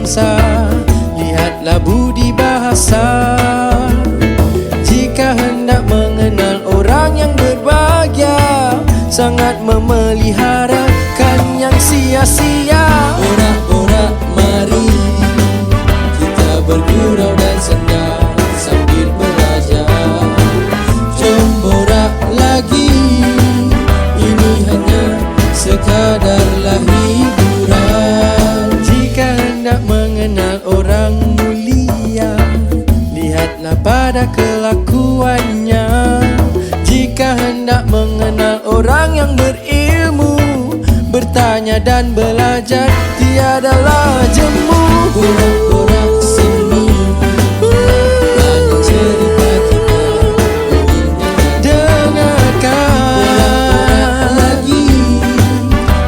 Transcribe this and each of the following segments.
bangsa. Lihatlah budi bahasa. Jika hendak mengenal orang yang berbahagia, sangat memeliharakan yang sia-sia. Borak-borak mari kita bergurau dan senang sambil belajar. Jom borak lagi, ini hanya sekadarlah hiburan. Jika hendak mengenal orang mulia, lihatlah pada kelakuannya. Jika hendak mengenal orang yang berilmu, bertanya dan belajar, tiadalah jemu. Borak-borak sini, banyak cerita kita dengarkan. Borak-borak lagi,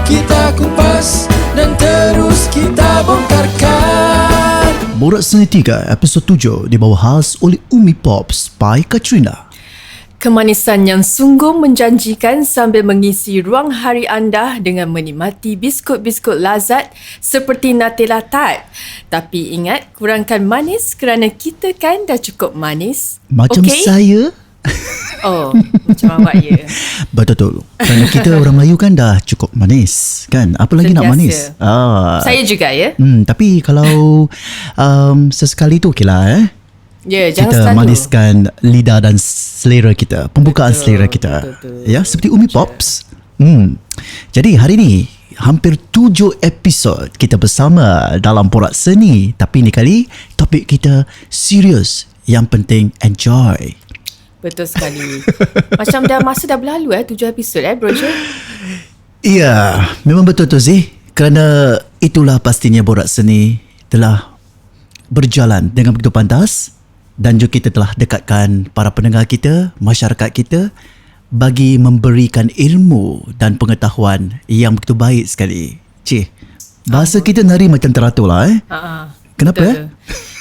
kita kupas dan terus kita bongkarkan. Borak Seni 3 episod 7 dibawa khas oleh Umi Pops by Katrina. Kemanisan yang sungguh menjanjikan sambil mengisi ruang hari anda dengan menikmati biskut-biskut lazat seperti Nutella Tart. Tapi ingat, kurangkan manis kerana kita kan dah cukup manis. Macam okay? saya. Oh, macam awak ya. Betul. Kerana kita orang Melayu kan dah cukup manis, kan? Apa lagi nak manis? Saya juga ya. Tapi kalau sesekali tu okey lah Ya, jangan kita selalu maniskan lidah dan selera kita, pembukaan selera kita. Betul. Ya, seperti Umi Pops. Jadi hari ni hampir 7 episod kita bersama dalam Borak Seni. Tapi ni kali topik kita serius, yang penting enjoy. Betul sekali. Macam masa dah berlalu 7 episod bro Je. Ya, memang betul tu Zee. Kerana itulah pastinya Borak Seni telah berjalan dengan begitu pantas, dan juga kita telah dekatkan para pendengar kita, masyarakat kita, bagi memberikan ilmu dan pengetahuan yang begitu baik sekali. Cik, bahasa kita nari macam teratur lah Kenapa betul.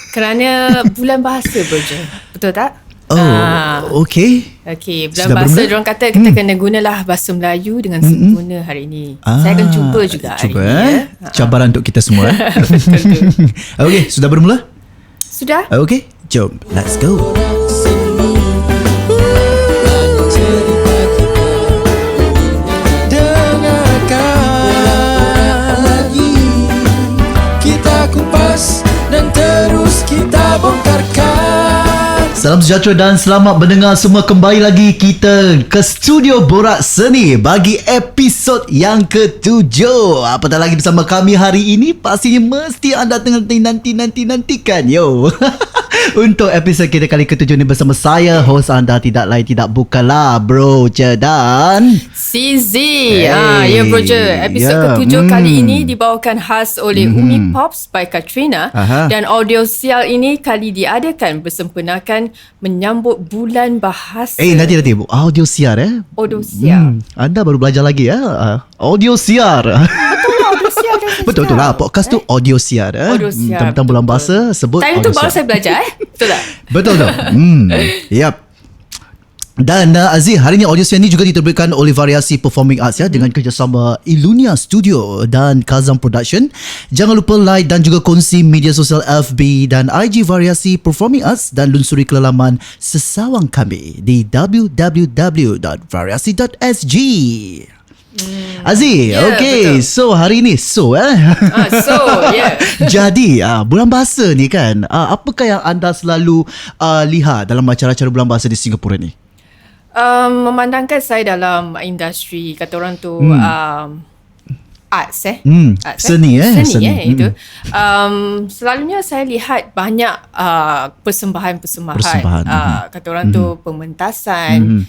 Kerana bulan bahasa bro Je. Betul tak? Okey. Okey, bulan Sudah bahasa bermula? diorang kata kita kena gunalah bahasa Melayu dengan sempurna hari ini. Saya akan cuba juga hari cuba, ini. Cabaran untuk kita semua. Okey, sudah bermula? Sudah? Okey, jom, let's go. Kupas dan terus kita bongkarkan. Salam sejahtera dan selamat mendengar semua. Kembali lagi kita ke studio Borak Seni bagi episod yang ke-7. Apatah lagi bersama kami hari ini, pastinya mesti anda tengah nantikan yo. Untuk episod kita kali ke-7 ni bersama saya, host anda tidak lain tidak bukanlah Bro Je dan Sizi. Ya Bro Je. Episod ke-7 kali ini dibawakan khas oleh Umi Pops by Katrina. Dan audio sial ini kali diadakan bersempena menyambut bulan bahasa. Nanti audio siar Audio sial. Anda baru belajar lagi audio siar. Betul lah, podcast tu audio siar. Audio siar. Tentang bulan bahasa sebut time audio tu baru siar. saya belajar Betul tak? Betul tu. Yap. Dan Aziz, hari ini audio siar ni juga diterbitkan oleh Variasi Performing Arts dengan kerjasama Ilunia Studio dan Kazam Production. Jangan lupa like dan juga kongsi media sosial FB dan IG Variasi Performing Arts dan lunsuri ke laman sesawang kami di www.variasi.sg. Aziz, okay, betul. So hari ni Jadi bulan bahasa ni kan, apakah yang anda selalu lihat dalam acara-acara bulan bahasa di Singapura ni? Memandangkan saya dalam industri, kata orang tu arts Seni itu. Selalunya saya lihat banyak persembahan kata orang tu pementasan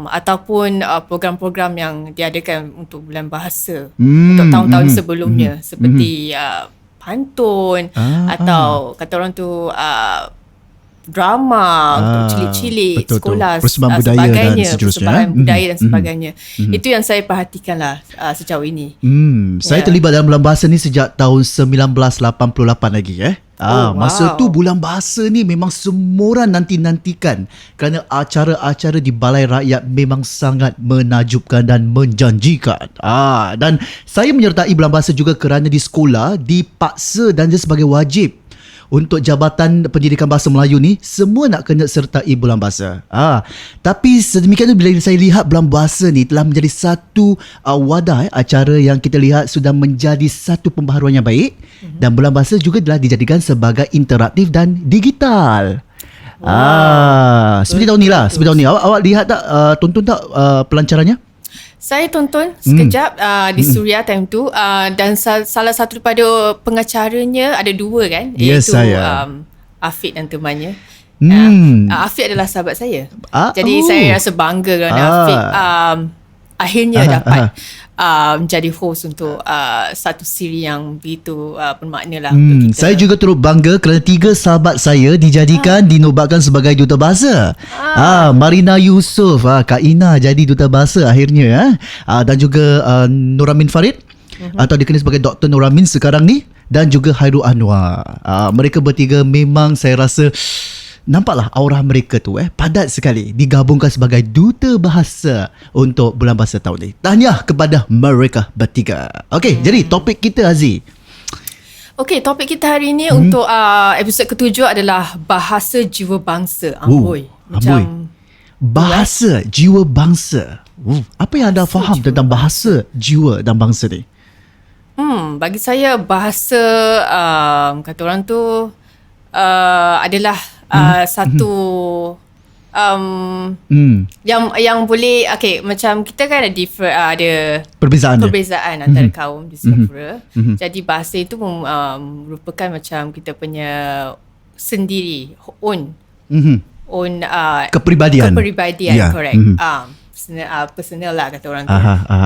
ataupun program-program yang diadakan untuk bulan bahasa untuk tahun-tahun sebelumnya seperti pantun atau kata orang tu drama untuk cilik-cilik sekolah persembahan budaya sebagainya, dan seterusnya, persembahan budaya dan sebagainya. Itu yang saya perhatikan lah sejauh ini. Saya terlibat dalam bulan bahasa ni sejak tahun 1988 lagi Masa tu bulan bahasa ni memang semua orang nanti-nantikan kerana acara-acara di Balai Rakyat memang sangat menajubkan dan menjanjikan. Dan saya menyertai bulan bahasa juga kerana di sekolah dipaksa dan dia sebagai wajib untuk Jabatan Pendidikan Bahasa Melayu ni semua nak kena sertai bulan bahasa. Tapi sedemikian tu bila saya lihat bulan bahasa ni telah menjadi satu wadah acara yang kita lihat sudah menjadi satu pembaharuan yang baik dan bulan bahasa juga telah dijadikan sebagai interaktif dan digital. Seperti tahun ni lah. Seperti tahun ni. Awak lihat tak, tonton tak pelancarannya? Saya tonton sekejap di Suria time tu dan salah satu daripada pengacaranya ada dua kan, Yes, iaitu saya. Afiq dan temannya. Afiq adalah sahabat saya. Jadi saya rasa bangga kerana Afiq akhirnya dapat menjadi host untuk satu siri yang begitu bermakna lah untuk kita. Saya juga turut bangga kerana 3 sahabat saya dijadikan dinobatkan sebagai duta bahasa. Marina Yusof, Kak Ina jadi duta bahasa akhirnya. Dan juga Nuramin Farid atau dikenal sebagai Dr. Nuramin sekarang ni, dan juga Hairul Anwar. Mereka bertiga memang saya rasa nampaklah aura mereka tu padat sekali digabungkan sebagai duta bahasa untuk bulan bahasa tahun ni. Tahniah kepada mereka bertiga. Okey, jadi topik kita Aziz. Okey, topik kita hari ini untuk episod ke-7 adalah bahasa jiwa bangsa. Amboi. Macam bahasa jiwa bangsa. Apa yang anda faham tentang bahasa jiwa dan bangsa ni? Bagi saya bahasa kata orang tu adalah satu yang boleh macam kita kan ada perbezaan antara kaum di Singapura. Jadi bahasa itu merupakan macam kita punya sendiri own kepribadian yeah. Correct. Personal lah kata orang tu.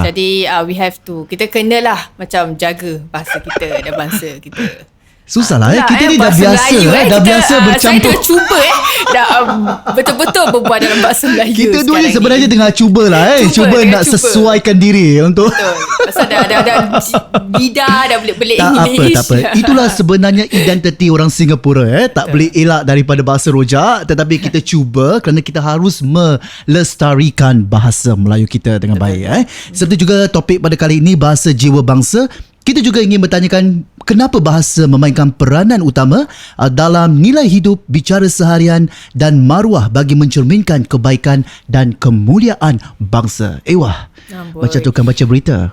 Jadi we have to, kita kenalah macam jaga bahasa kita dan bangsa kita. Susah lah kita ni dah biasa Melayu, dah biasa bercampur. Saya dah cuba dah betul-betul berbual dalam bahasa Melayu. Kita dua ni sebenarnya tengah cuba lah cuba nak sesuaikan diri untuk pasal dah lidah dah boleh English. Tak apa. Itulah sebenarnya identiti orang Singapura tak boleh elak daripada bahasa rojak, tetapi kita cuba kerana kita harus melestarikan bahasa Melayu kita dengan baik. Seperti juga topik pada kali ini, bahasa jiwa bangsa. Kita juga ingin bertanyakan kenapa bahasa memainkan peranan utama dalam nilai hidup, bicara seharian dan maruah bagi mencerminkan kebaikan dan kemuliaan bangsa. Macam tukang baca berita.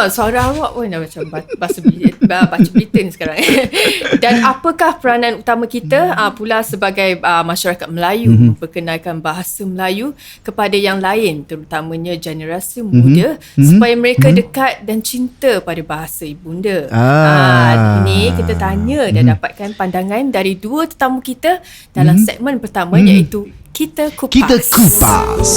Suara awak pun dah macam baca berita ni sekarang. Dan apakah peranan utama kita pula sebagai masyarakat Melayu memperkenalkan bahasa Melayu kepada yang lain, terutamanya generasi muda, supaya mereka dekat dan cinta pada bahasa ibunda. Ini kita tanya dan dapatkan pandangan dari dua tetamu kita dalam segmen pertama, iaitu Kita Kupas. Kita Kupas.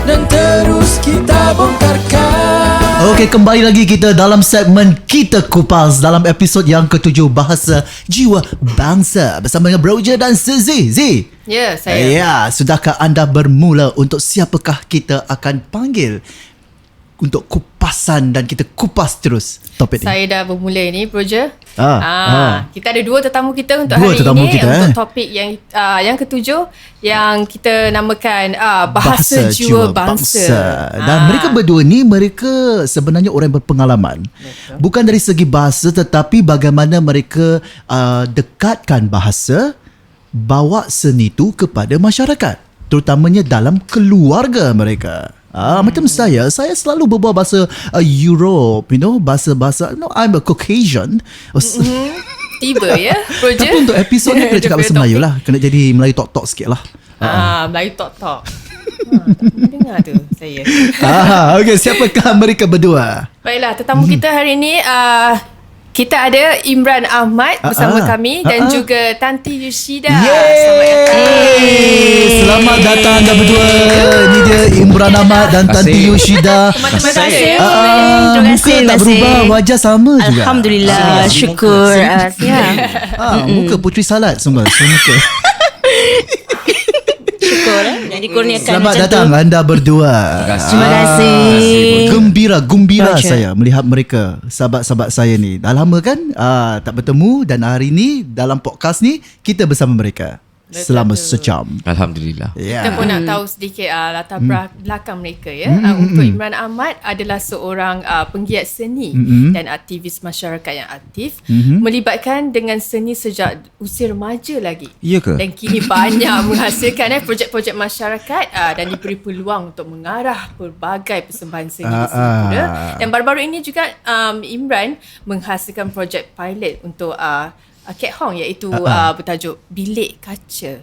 Dan terus kita bongkarkan. Okey, kembali lagi kita dalam segmen Kita Kupas dalam episod yang ke-7, bahasa jiwa bangsa bersama dengan Broja dan Zizi. Ya, saya. Sudahkah anda bermula untuk siapakah kita akan panggil untuk kupasan dan kita kupas terus topik ni? Saya dah bermula ni, Broja. Kita ada dua tetamu kita untuk dua hari tetamu ini kita, untuk topik yang ke-7 yang kita namakan bahasa jiwa bangsa. Dan mereka berdua ni mereka sebenarnya orang yang berpengalaman. Betul. Bukan dari segi bahasa tetapi bagaimana mereka dekatkan bahasa, bawa seni tu kepada masyarakat, terutamanya dalam keluarga mereka. Macam saya selalu berbual bahasa Europe, bahasa-bahasa, I'm a Caucasian. Tiba ya, Roger. Tapi untuk episod ni kena cakap bahasa Melayu lah, kena jadi Melayu tok-tok sikit lah. Melayu tok-tok. Tak pernah dengar tu saya. Okay, siapakah mereka berdua? Baiklah, tetamu kita hari ni kita ada Imran Ahmad bersama kami dan juga Tanti Yushida. Selamat datang anda berdua. Ini dia Imran Ahmad dan Tanti Yushida. Terima kasih. Muka tak berubah, wajah sama juga. Alhamdulillah, syukur. Muka Putri Salat semua muka. syukur yang dikurniakan Selamat macam datang tu. anda berdua. Terima kasih. Gembira Roger. saya melihat mereka, sahabat-sahabat saya ni. Dah lama kan tak bertemu, dan hari ni dalam podcast ni kita bersama mereka selama sejam. Alhamdulillah. Kita pun nak tahu sedikit latar belakang mereka ya. Untuk Imran Ahmad adalah seorang penggiat seni dan aktivis masyarakat yang aktif, melibatkan dengan seni sejak usia remaja lagi. Ya ke? Dan kini banyak menghasilkan projek-projek masyarakat dan diberi peluang untuk mengarah pelbagai persembahan seni di Singapura. Dan baru-baru ini juga Imran menghasilkan projek pilot untuk Ket Hong, iaitu bertajuk Bilik Kaca.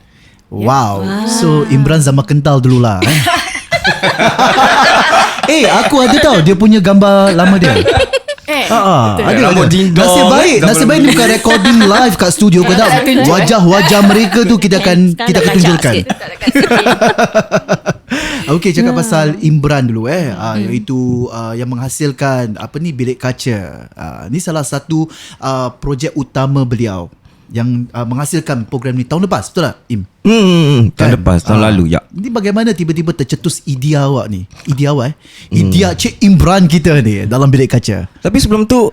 Wow. So Imran zaman kental dululah. Aku ada tahu dia punya gambar lama dia. Betul. Ada. Rambut dindong. Nasib baik ni bukan recording live kat studio ke tak. Wajah-wajah mereka tu kita akan tunjukkan. Okey, cakap pasal Imran dulu iaitu yang menghasilkan Bilik Kaca. Ni salah satu projek utama beliau yang menghasilkan program ni tahun lepas, betul tak Im? Tahun lepas, tahun lalu ya. Ni bagaimana tiba-tiba tercetus idea awak ni? Idea Cik Imran kita ni dalam Bilik Kaca. Tapi sebelum tu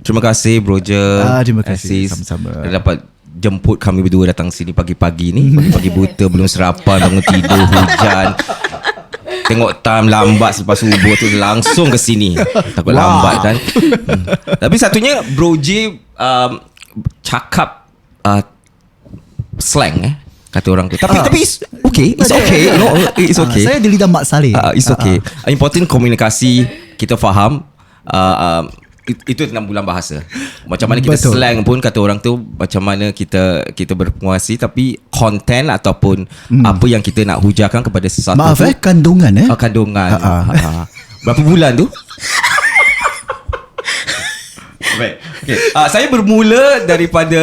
terima kasih Roger. Terima kasih. Aziz, Sama-sama. dapat jemput kami berdua datang sini pagi-pagi ni. Pagi-pagi buta, belum sarapan, bangun tidur, hujan. Tengok time lambat selepas subuh tu langsung ke sini. Takut lambat kan. Tapi satunya Bro J cakap slang kata orang tu. Tapi it's okay. It's okay. No, it's okay. Saya di lidah Mak Saleh. It's okay. Important komunikasi, kita faham. Itu dalam bulan bahasa. Macam mana kita slang pun kata orang tu, macam mana kita berpenguasi, tapi konten ataupun apa yang kita nak hujarkan kepada sesuatu. Maaf kandungan kandungan. Berapa bulan tu? Baik. Okay. Saya bermula daripada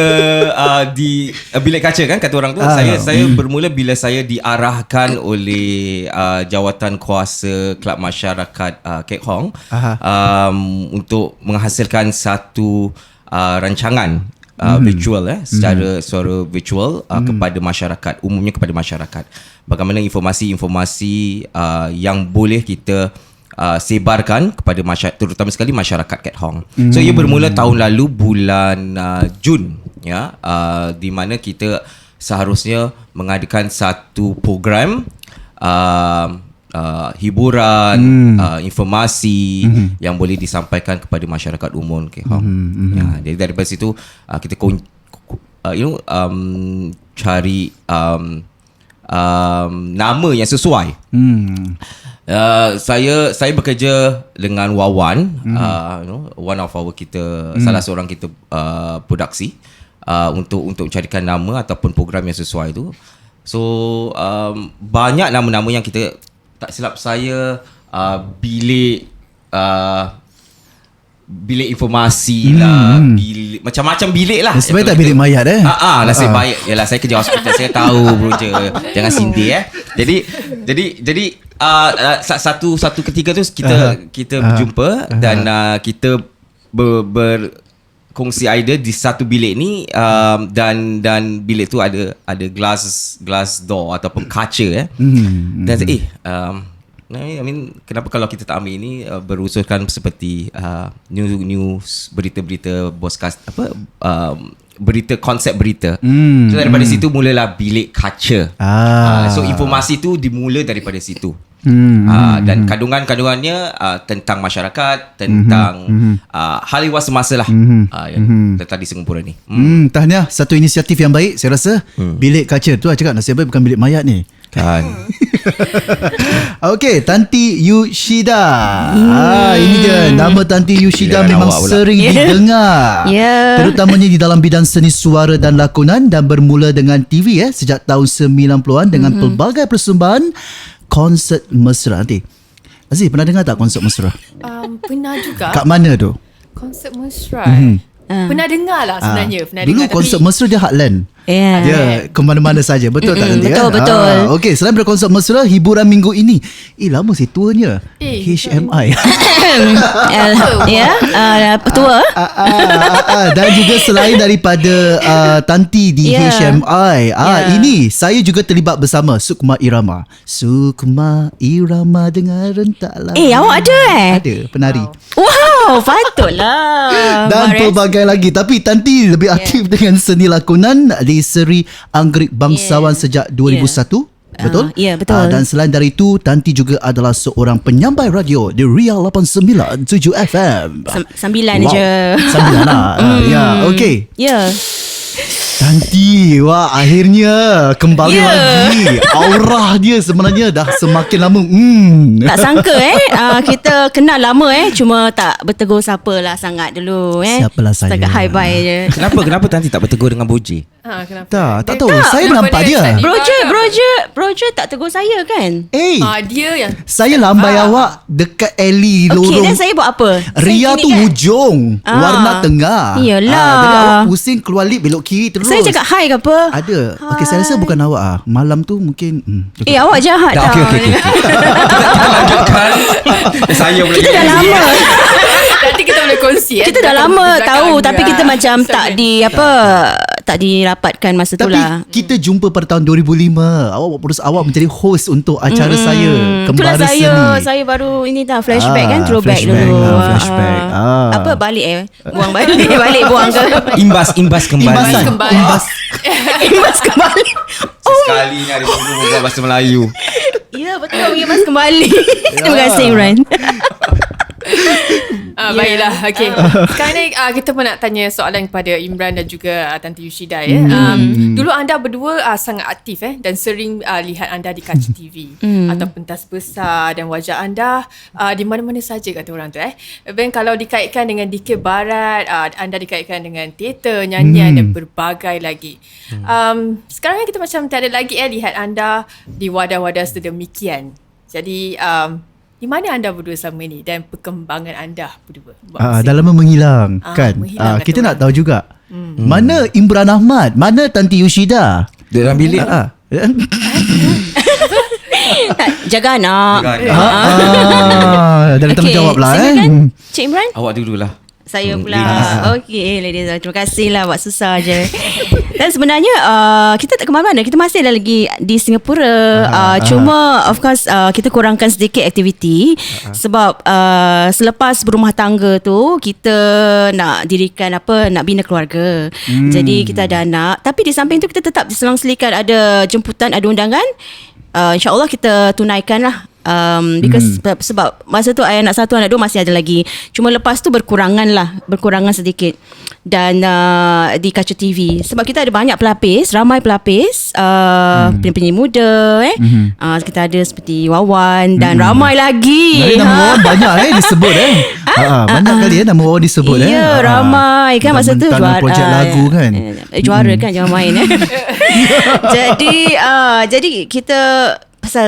di Bilik Kaca kan kata orang tu. Saya bermula bila saya diarahkan oleh jawatan kuasa Kelab Masyarakat Ket Hong untuk menghasilkan satu rancangan virtual secara virtual kepada masyarakat, umumnya kepada masyarakat. Bagaimana informasi-informasi yang boleh kita sebarkan kepada masyarakat, terutama sekali masyarakat Ket Hong. So ia bermula tahun lalu bulan Jun ya, di mana kita seharusnya mengadakan satu program hiburan, informasi yang boleh disampaikan kepada masyarakat umum Ket Hong. Ya, jadi daripada situ kita cari nama yang sesuai. Saya bekerja dengan Wawan, one of our kita, salah seorang kita produksi untuk carikan nama ataupun program yang sesuai tu. So banyak nama-nama yang kita, tak silap saya, bilik informasi lah, bilik, macam-macam bilik lah. Nasib baik tak bilik mayat nasib baik. Yalah, saya kerja hospital, saya tahu bro je. Jangan sindir Jadi satu ketika tu kita berjumpa dan kita berkongsi idea di satu bilik ni, dan bilik tu ada glass door ataupun kaca dan I mean, kenapa kalau kita tak ambil ini berusulkan seperti news, berita-berita broadcast, berita, konsep berita. So daripada situ mulalah Bilik Kaca. So informasi tu dimula daripada situ. Dan kandungannya tentang masyarakat, tentang hal ehwal semasa lah, tentang di Singapura ni. Tahniah, satu inisiatif yang baik saya rasa. Bilik Kaca tu cakap nasib baik bukan bilik mayat ni kan. Okey, Tanti Yushida. Ini dia nama Tanti Yushida, memang sering didengar. Terutamanya di dalam bidang seni suara dan lakonan, dan bermula dengan TV sejak tahun 90-an dengan pelbagai persembahan konsert mesra. Nanti Aziz, pernah dengar tak konsert mesra? Pernah juga. Kat mana tu? Konsert mesra. Pernah dengar lah sebenarnya. Dulu konsert mesra dia Heartland. Ke mana-mana saja. Betul tak nanti? Betul. Okey, selain berkonsert mesra, hiburan minggu ini. lama sih tuanya. HMI. Tua. Dan juga selain daripada Tanti di HMI, ini saya juga terlibat bersama Sukma Irama. Sukma Irama dengar rentaklah. Awak ada Ada, penari. Wow, patutlah. Dan pelbagai lagi. Tapi Tanti lebih aktif dengan seni lakonan di Seri Anggerik Bangsawan sejak 2001. Betul? Ya, betul. Dan selain dari itu, Tanti juga adalah seorang penyampai radio di Ria 897 FM. 9 je. 9 lah. Ya, okey. Ya. Tanti, wah akhirnya kembali lagi. Aura dia sebenarnya dah semakin lama. Tak sangka kita kenal lama cuma tak bertegur siapa lah sangat dulu Siapalah saya. Setakat hi bye je. Kenapa Tanti tak bertegur dengan Boji? Kenapa? Tak tahu. Saya nampak dia. Broja tak tegur saya kan? Dia yang Saya lambai awak dekat alley lorong. Okey, dan saya buat apa? Ria Saya tu gini kan? hujung, warna tengah. Iyalah. Jadi awak pusing keluar lift belok kiri terus. Saya cakap hi ke apa? Ada. Okey, saya rasa bukan awak Malam tu mungkin Awak jahat Dah, tau. okey. Kita lanjutkan. Saya pula. Kita dah lama. nanti kita boleh kongsi Kita dah lama tahu tapi kita macam Sorry. tak dirapatkan masa tu Tapi lah. kita jumpa pada tahun 2005. Awak menjadi host untuk acara saya, Itulah Kembara Seni. saya baru ini dah flashback kan, throwback flashback, dulu. flashback. Apa balik buang balik buang ke? Imbas kembali. Imbasan. kembali. Imbas kembali. Sekali ni ada buat bahasa Melayu. Ya betul, imbas kembali. Terima kasih Imran. Baiklah, okey. Sekarang ni kita pun nak tanya soalan kepada Imran dan juga Tanti Yushida dulu anda berdua sangat aktif dan sering lihat anda di kaca TV atau pentas besar dan wajah anda di mana-mana saja kata orang tu Ben kalau dikaitkan dengan DK Barat, anda dikaitkan dengan teater, nyanyian dan berbagai lagi. Sekarang kita macam tiada lagi lihat anda di wadah-wadah sedemikian. Jadi di mana anda berdua selama ini dan perkembangan anda berdua? Dah lama menghilang kan. Menghilang, Kita kata nak tahu juga. Mana Imran Ahmad? Mana Tanti Yushida? Dalam bilik. Jaga anak. Dah tanggungjawab lah silakan, Cik Imran. Awak dululah. Saya pula. Okey, ladies. Terima kasih lah, buat susah je. Dan sebenarnya kita tak ke mana-mana. Kita masih lagi di Singapura. Cuma of course kita kurangkan sedikit aktiviti sebab selepas berumah tangga tu kita nak dirikan nak bina keluarga. Jadi kita ada anak. Tapi di samping tu kita tetap diselang-selikan ada jemputan, ada undangan. InsyaAllah kita tunaikan lah. Because sebab masa tu anak 1 anak 2 masih ada lagi. Cuma lepas tu berkurangan sedikit. Dan di kaca TV sebab kita ada banyak pelapis, ramai pelapis, penyanyi muda kita ada seperti Wawan dan ramai lagi. Nama Wawan banyak disebut banyak kali nama Wawan disebut ramai kan masa tu juara projek lagu kan. Juara kan, jangan main Jadi kita pasal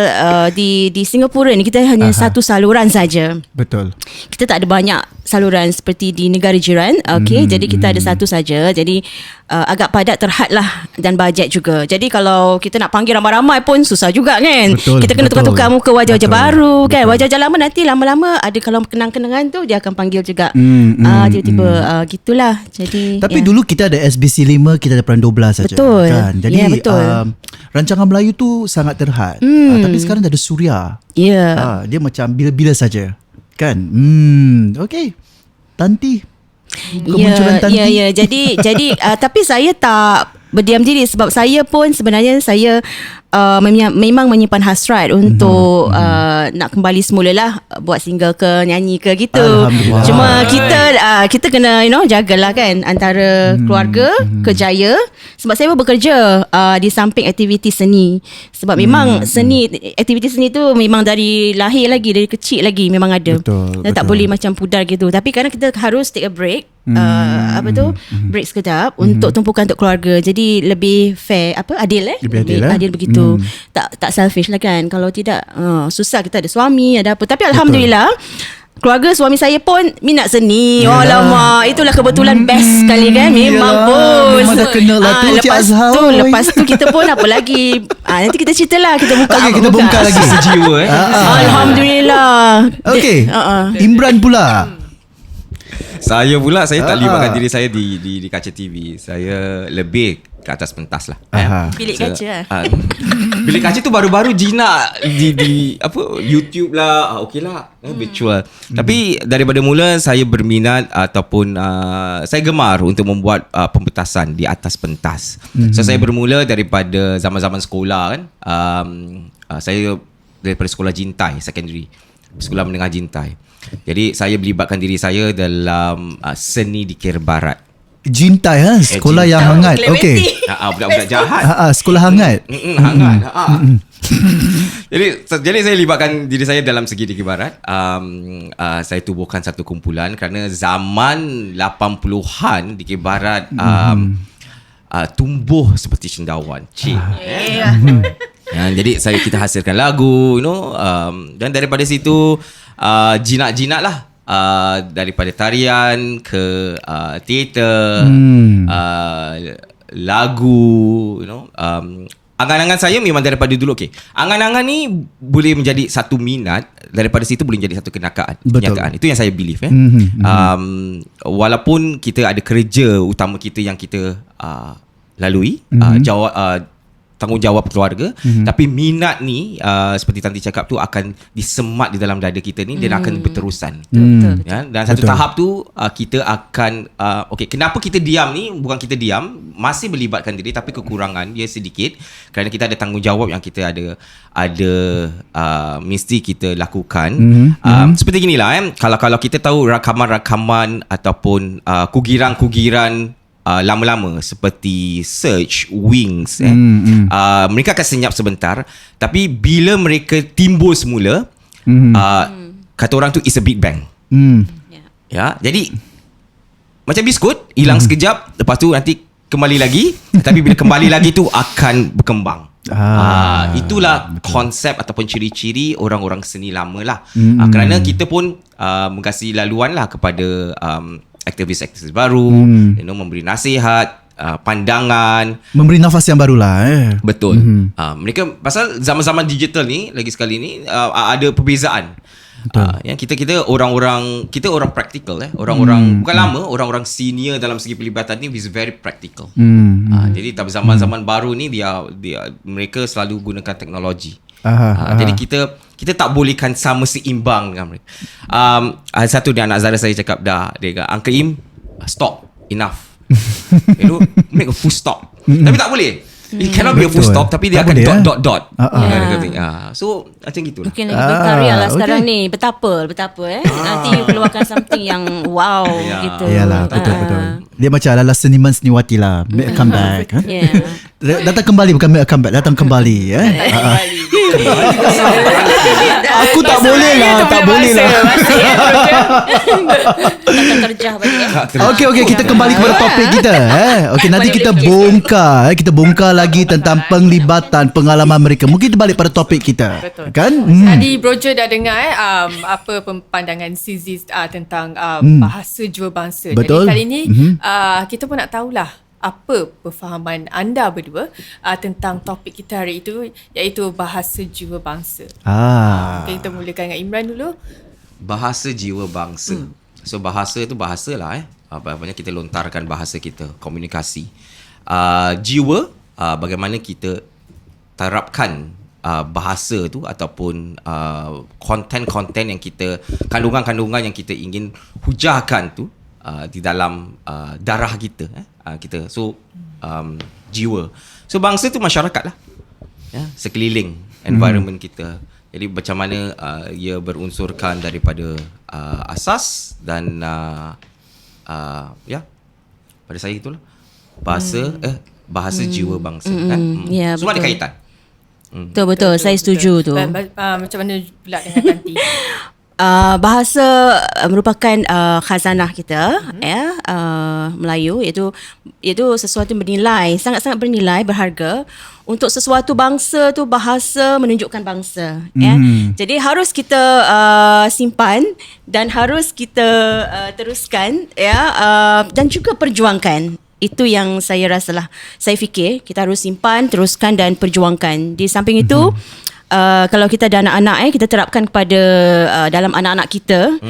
di Singapura ni kita hanya satu saluran saja. Betul. Kita tak ada banyak saluran seperti di negara jiran. Jadi kita ada satu saja. Jadi agak padat terhad lah dan bajet juga. Jadi kalau kita nak panggil ramai-ramai pun susah juga kan. Betul, kita kena tukar-tukar muka wajah-wajah baru kan. Betul. Wajah-wajah lama nanti lama-lama ada kalau kenang-kenangan tu dia akan panggil juga. Tiba-tiba gitulah. Jadi tapi dulu kita ada SBC 5, kita ada Peran 12 saja. Betul. Kan? Jadi betul. Rancangan Melayu tu sangat terhad. Tapi sekarang dah ada Suria. Dia macam bila-bila saja. Kan? Okey. Tanti. Kemunculan Tanti. Ya. Jadi tapi saya tak berdiam diri sebab saya pun sebenarnya saya memang menyimpan hasrat untuk nak kembali semula lah buat single ke nyanyi ke gitu. Cuma kita kena jagalah kan antara keluarga, kerjaya sebab saya pun bekerja di samping aktiviti seni sebab memang aktiviti seni tu memang dari lahir lagi, dari kecil lagi memang ada. Betul. Tak boleh macam pudar gitu. Tapi kadang kita harus take a break. Break sekejap untuk tumpukan untuk keluarga. Jadi lebih fair, adil Lebih adil begitu. Tak selfish lah kan. Kalau tidak susah, kita ada suami, ada apa. Tapi alhamdulillah keluarga suami saya pun minat seni. Oh lama, itulah kebetulan best sekali kan. Memang bos. Memang dah kenal lah tu Cik Azhar. Lepas tu kita pun apa lagi? Nanti kita cerita lah, kita buka. Okey, kita bongkar lagi. Sejiwa Alhamdulillah. Okey. Imran pula. Saya tak libatkan diri saya di kaca TV. Saya lebih ke atas pentas lah. Bilik kaca lah. Bilik kaca tu baru-baru jinak di apa YouTube lah. Okey lah, virtual. Tapi daripada mula saya berminat ataupun saya gemar untuk membuat pementasan di atas pentas. So saya bermula daripada zaman-zaman sekolah kan. Saya daripada sekolah Jintai secondary, sekolah menengah Jintai. Jadi saya melibatkan diri saya dalam seni di Kir Barat. Jintai sekolah yang hangat. Okey. Budak-budak jahat. Sekolah hangat. Hangat. Jadi saya libatkan diri saya dalam segi di Kir Barat. Saya tubuhkan satu kumpulan kerana zaman 80-an di Kir Barat tumbuh seperti cendawan. Jadi kita hasilkan lagu, dan daripada situ jinak-jinak lah, daripada tarian ke teater, lagu, angan-angan saya memang daripada dulu. Angan-angan ni boleh menjadi satu minat, daripada situ boleh menjadi satu kenyataan. Itu yang saya believe. Walaupun kita ada kerja utama kita yang kita lalui, tanggungjawab keluarga, tapi minat ni seperti Tanti cakap tu akan disemat di dalam dada kita ni, dan akan berterusan. Dan satu tahap tu kita akan kenapa kita diam ni, bukan kita diam, masih melibatkan diri, tapi kekurangan dia sedikit kerana kita ada tanggungjawab yang kita ada mesti kita lakukan. Seperti ginilah kalau kita tahu rakaman-rakaman ataupun kugiran-kugiran lama-lama seperti Search, Wings, mereka akan senyap sebentar, tapi bila mereka timbul semula, kata orang tu is a big bang. Jadi macam biskut, hilang sekejap, lepas tu nanti kembali lagi, tapi bila kembali lagi tu akan berkembang. Itulah konsep ataupun ciri-ciri orang-orang seni lama lah. Kerana kita pun mengasihi laluan lah kepada aktivis-aktivis baru, memberi nasihat, pandangan, memberi nafas yang barulah. Betul. Mereka pasal zaman-zaman digital ni, lagi sekali ni ada perbezaan. Yang kita orang praktikal, orang-orang bukan lama, orang-orang senior dalam segi pelibatan ni is very practical. Jadi zaman-zaman baru ni dia mereka selalu gunakan teknologi. Jadi kita tak bolehkan sama seimbang dengan mereka. Satu dia anak Zara saya cakap dia kata, Uncle Im, stop, enough. Make a full stop. Tapi tak boleh. It cannot be a full stop, tapi dia akan dot. So macam gitulah. Mungkin lagi berkarya lah sekarang ni. Betapa nanti keluarkan something yang wow gitu. Yalah, betul. Dia macam ala seniman seniwati lah. Make a comeback. Datang kembali, bukan make a comeback, datang kembali. Aku tak boleh lah. Takkan terjah balik. Okey, kita kembali kepada topik kita. Okey, nanti kita bongkar. Kita bongkar lagi tentang penglibatan, pengalaman mereka. Mungkin kita balik pada topik kita. Betul. Kan? Tadi Brojo dah dengar apa pandangan Sizi tentang bahasa jua bangsa. Betul. Jadi kali ni kita pun nak tahulah apa perfahaman anda berdua tentang topik kita hari itu, iaitu bahasa jiwa bangsa. Okay, kita mulakan dengan Imran dulu. Bahasa jiwa bangsa. So bahasa tu bahasa lah banyak kita lontarkan bahasa kita, komunikasi. Jiwa, bagaimana kita terapkan bahasa tu ataupun konten-konten yang kita, kandungan-kandungan yang kita ingin hujahkan tu di dalam darah kita, kita. So jiwa. So bangsa tu masyarakat lah, sekeliling environment kita. Jadi macam mana ia berunsurkan daripada asas dan pada saya itulah bahasa jiwa bangsa kan. Semua ada kaitan. Betul. Saya setuju tu. Macam mana pula dengan Tanti? bahasa merupakan khazanah kita Melayu, iaitu sesuatu bernilai, sangat-sangat bernilai, berharga. Untuk sesuatu bangsa tu, bahasa menunjukkan bangsa. Jadi harus kita simpan dan harus kita teruskan, dan juga perjuangkan. Itu yang saya rasalah. Saya fikir kita harus simpan, teruskan dan perjuangkan. Di samping itu, kalau kita ada anak-anak, kita terapkan kepada dalam anak-anak kita,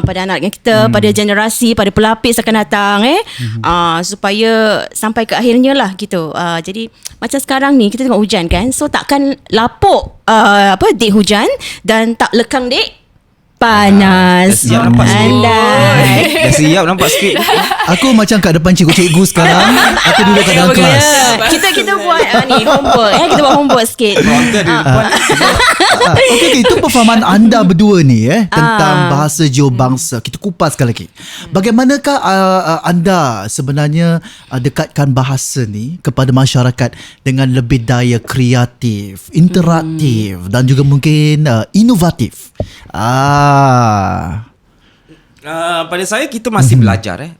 pada anak kita, pada generasi, pada pelapis akan datang, supaya sampai ke akhirnya lah gitu. Jadi macam sekarang ni kita tengok hujan kan, so takkan lapuk dek hujan dan tak lekang dek panas. Dah siap nampak sikit. Andai. Dah siap nampak sikit. Aku macam kat depan cikgu-cikgu sekarang. Aku duduk kat dalam kelas. Kita buat ni homework, kita buat homework sikit. Frontal di depan. Okay, itu perfahaman anda berdua ni tentang bahasa geobangsa. Kita kupaskan lagi. Bagaimanakah anda sebenarnya dekatkan bahasa ni kepada masyarakat dengan lebih daya kreatif, interaktif dan juga mungkin inovatif? Pada saya kita masih belajar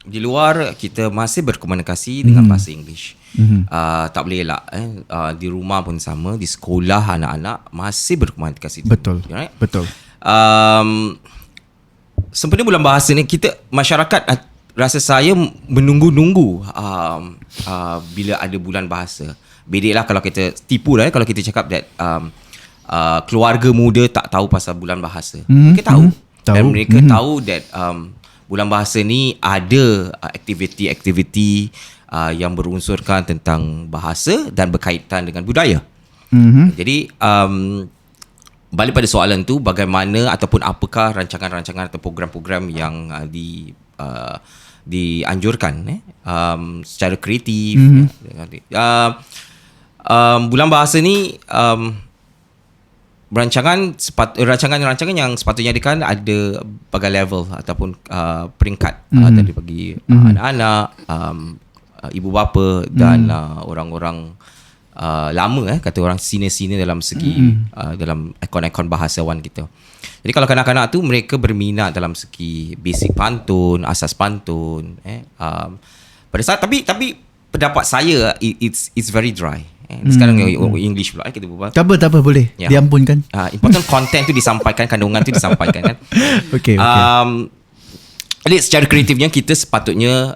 di luar kita masih berkomunikasi dengan bahasa English. Tak boleh elak di rumah pun sama, di sekolah anak-anak masih berkomunikasi. Betul. Right? Betul. Sempena bulan bahasa ni kita masyarakat rasa saya menunggu-nunggu bila ada bulan bahasa. Bedeklah kalau kita tipu lah kalau kita cakap that keluarga muda tak tahu pasal bulan bahasa. Mereka tahu. Dan mereka tahu that bulan bahasa ni ada aktiviti-aktiviti yang berunsurkan tentang bahasa dan berkaitan dengan budaya. Jadi balik pada soalan tu, bagaimana ataupun apakah rancangan-rancangan atau program-program yang dianjurkan secara kreatif. Bulan bahasa ni rancangan yang sepatutnya ada bagai level ataupun peringkat dari bagi anak-anak, ibu bapa dan orang-orang lama kata orang senior dalam segi dalam ikon-ikon bahasawan kita. Jadi kalau kanak-kanak tu mereka berminat dalam segi basic pantun, asas pantun, pada saat tapi pendapat saya it's very dry. Sekarang English pula kita berbual. Tak apa boleh. Diampunkan. Important content tu disampaikan, kandungan tu disampaikan kan. Okay. Jadi secara kreatifnya kita sepatutnya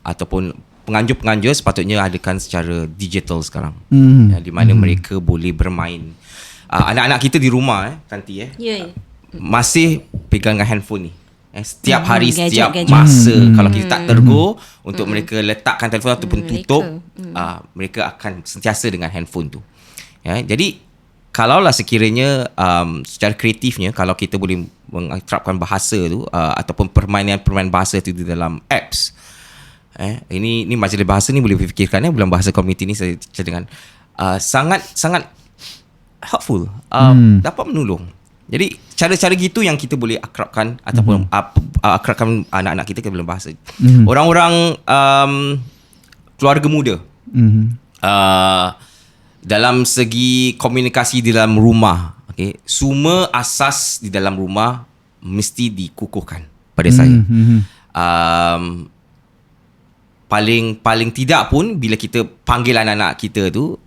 ataupun penganjur sepatutnya adakan secara digital sekarang. Di mana mereka boleh bermain. Anak-anak kita di rumah Kanti masih pegang handphone ni. Setiap hari, setiap masa kalau kita tak tergo untuk mereka letakkan telefon ataupun tutup, mereka akan sentiasa dengan handphone tu. Jadi kalaulah sekiranya secara kreatifnya kalau kita boleh mengerapkan bahasa tu ataupun permainan bahasa tu di dalam apps, ini majlis bahasa ni boleh fikirkan bulan bahasa community ni saya dengan sangat helpful, dapat menolong. Jadi cara-cara gitu yang kita boleh akrabkan ataupun akrabkan anak-anak kita ke dalam bahasa. Orang-orang keluarga muda dalam segi komunikasi di dalam rumah, semua asas di dalam rumah mesti dikukuhkan pada saya. Paling tidak pun bila kita panggil anak-anak kita tu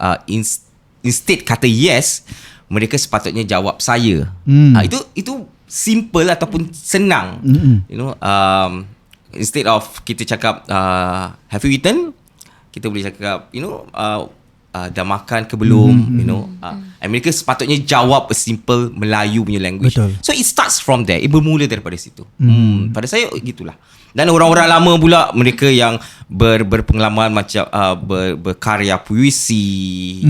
instead kata yes, mereka sepatutnya jawab saya. Itu simple ataupun senang. Instead of kita cakap have you eaten, kita boleh cakap dah makan ke belum, and mereka sepatutnya jawab a simple Melayu punya language. Betul. So it starts from there. Bermula daripada situ. Pada saya gitulah. Dan orang-orang lama pula, mereka yang berpengalaman macam berkarya puisi,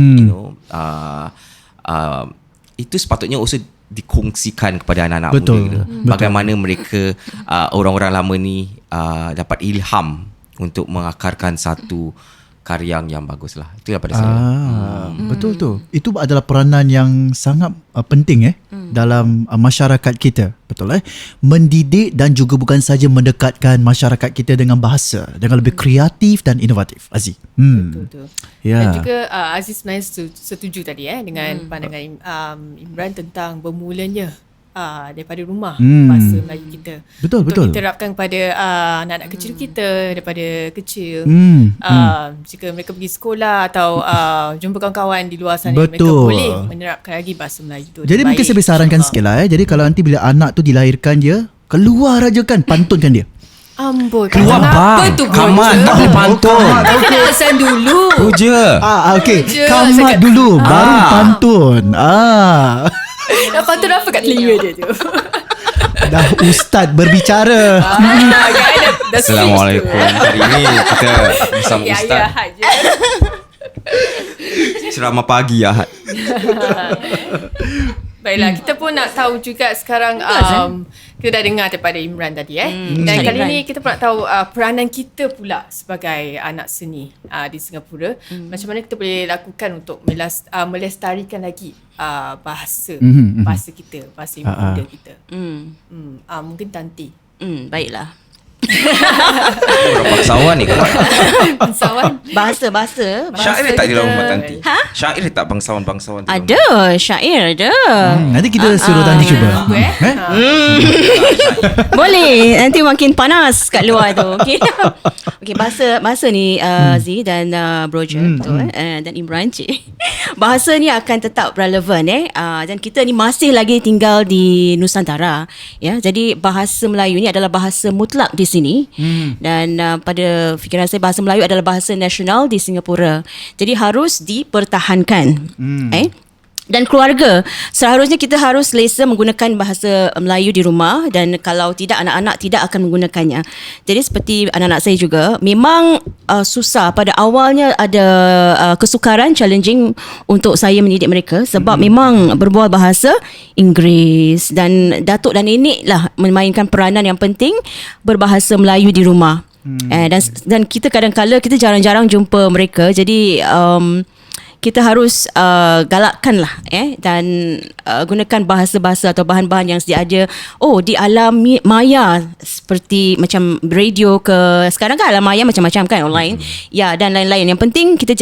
itu sepatutnya also dikongsikan kepada anak-anak muda kita. Bagaimana mereka orang-orang lama ni dapat ilham untuk mengakarkan satu karya yang bagus lah. Itu daripada saya. Betul tu. Itu adalah peranan yang sangat penting dalam masyarakat kita. Betul mendidik dan juga bukan saja mendekatkan masyarakat kita dengan bahasa dengan lebih kreatif dan inovatif. Aziz. Betul. Ya. Dan juga Aziz sebenarnya setuju tadi dengan pandangan Imran tentang bermulanya daripada rumah bahasa Melayu kita. Betul. Untuk diterapkan kepada anak-anak kecil kita daripada kecil. Jika mereka pergi sekolah atau jumpa kawan-kawan di luar sana, mereka boleh menerapkan lagi bahasa Melayu tu. Jadi mungkin saya boleh sarankan sikit lah. Jadi kalau nanti bila anak tu dilahirkan dia, keluar aja kan, pantunkan dia. Amboi, Keluar bang. tu Kamat tak boleh pantun. Kan kena azan dulu. Tu je. Okey. Je, Kamat dulu, baru pantun. Dah pantun apa kat telinga dia tu? Dah ustaz berbicara. Dah Assalamualaikum. Hari ini kita bersama Ustaz. Ahad je. Ceramah pagi Ahad. Baiklah, kita pun nak tahu juga sekarang kita dah dengar daripada Imran tadi dan kali ni kita pun nak tahu peranan kita pula sebagai anak seni di Singapura. Macam mana kita boleh lakukan untuk melestarikan lagi bahasa kita, bahasa ibu bunda kita. Mungkin Tanti. Baiklah. Orang bangsawan ni kan. Bangsawan. Bahasa Syair tak di dalam rumah Tanti? Ha? Syair tak bangsawan-bangsawan di rumah? Ada, syair ada. Nanti kita suruh Tanti cuba. Boleh. Nanti makin panas kat luar tu. Okey. Okey, bahasa ni Z dan Broja betul dan Imran cik. Bahasa ni akan tetap relevan dan kita ni masih lagi tinggal di Nusantara ya. Jadi bahasa Melayu ni adalah bahasa mutlak di sini dan pada fikiran saya bahasa Melayu adalah bahasa nasional di Singapura. Jadi harus dipertahankan. Dan keluarga, seharusnya kita harus selesa menggunakan bahasa Melayu di rumah dan kalau tidak, anak-anak tidak akan menggunakannya. Jadi seperti anak-anak saya juga, memang susah. Pada awalnya ada kesukaran, challenging untuk saya mendidik mereka sebab memang berbual bahasa Inggeris dan datuk dan nenek lah memainkan peranan yang penting berbahasa Melayu di rumah. Dan kita kadang-kala, kita jarang-jarang jumpa mereka. Jadi kita harus galakkan lah dan gunakan bahasa-bahasa atau bahan-bahan yang sedia ada di alam maya seperti macam radio ke sekarang kan alam maya macam-macam kan online dan lain-lain. Yang penting kita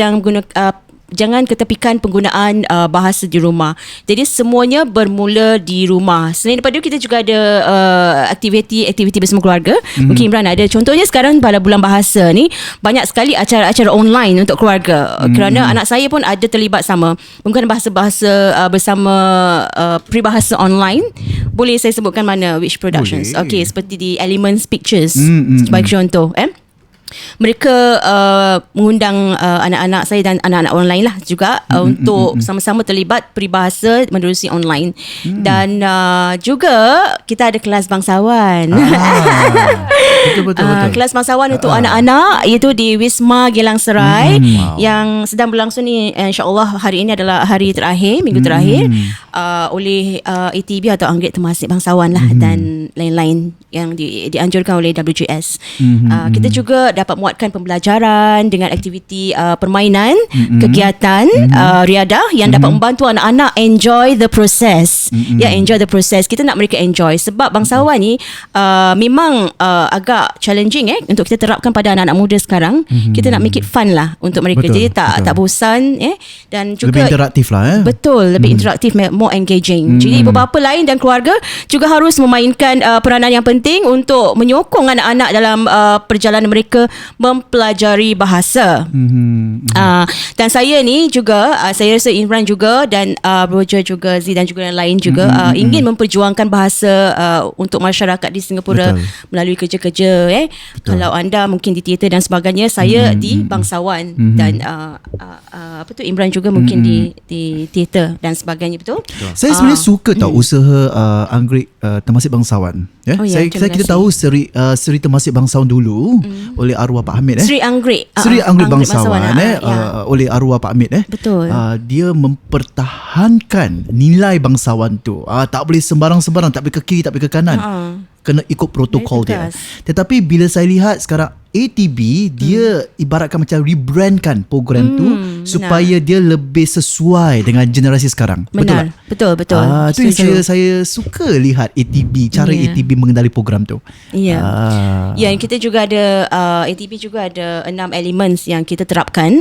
jangan ketepikan penggunaan bahasa di rumah. Jadi semuanya bermula di rumah. Selain daripada itu kita juga ada aktiviti bersama keluarga. Mungkin Imran ada. Contohnya sekarang pada bulan bahasa ni banyak sekali acara-acara online untuk keluarga. Kerana anak saya pun ada terlibat sama menggunakan bahasa-bahasa bersama peribahasa online. Boleh saya sebutkan mana which productions? Okey, seperti di Elements Pictures sebagai contoh mereka mengundang anak-anak saya dan anak-anak online lah juga untuk sama-sama terlibat peribahasa menerusi online dan juga kita ada kelas bangsawan. Betul. Kelas bangsawan untuk anak-anak iaitu di Wisma Geylang Serai yang sedang berlangsung ni. InsyaAllah hari ini adalah hari terakhir, minggu terakhir oleh ATB atau Anggrek Temasek Bangsawan lah dan lain-lain yang dianjurkan oleh WGS. Kita juga dapat muatkan pembelajaran dengan aktiviti permainan, kegiatan riadah yang dapat membantu anak-anak enjoy the process. Enjoy the process. Kita nak mereka enjoy sebab bangsawan ni memang agak challenging untuk kita terapkan pada anak-anak muda sekarang. Kita nak make it fun lah untuk mereka. Jadi tak bosan dan juga lebih interaktif lah Betul, lebih interaktif, more engaging. Jadi beberapa lain dan keluarga juga harus memainkan peranan yang penting untuk menyokong anak-anak dalam perjalanan mereka mempelajari bahasa. Dan saya ni juga saya rasa Imran juga dan Roger juga, Z dan juga yang lain juga ingin memperjuangkan bahasa untuk masyarakat di Singapura melalui kerja-kerja kalau anda mungkin di teater dan sebagainya, saya di bangsawan dan Imran juga mungkin di teater dan sebagainya. Betul? Saya sebenarnya suka tahu usaha Anggrek Temasek Bangsawan. Kita tahu Seri Temasek Bangsawan dulu oleh arwah Pak Hamid Seri Anggrek Bangsawan oleh arwah Pak Hamid betul. Dia mempertahankan nilai bangsawan tu. Tak boleh sembarang-sembarang, tak boleh ke kiri, tak boleh ke kanan. kena ikut protokol dia. Tegas. Tetapi bila saya lihat sekarang ATB dia ibaratkan macam rebrandkan program tu supaya dia lebih sesuai dengan generasi sekarang. Betul tak? Betul. Tu yang saya suka lihat ATB, cara ATB mengendali program tu. Ya. Yang kita juga ada ATB juga ada 6 elements yang kita terapkan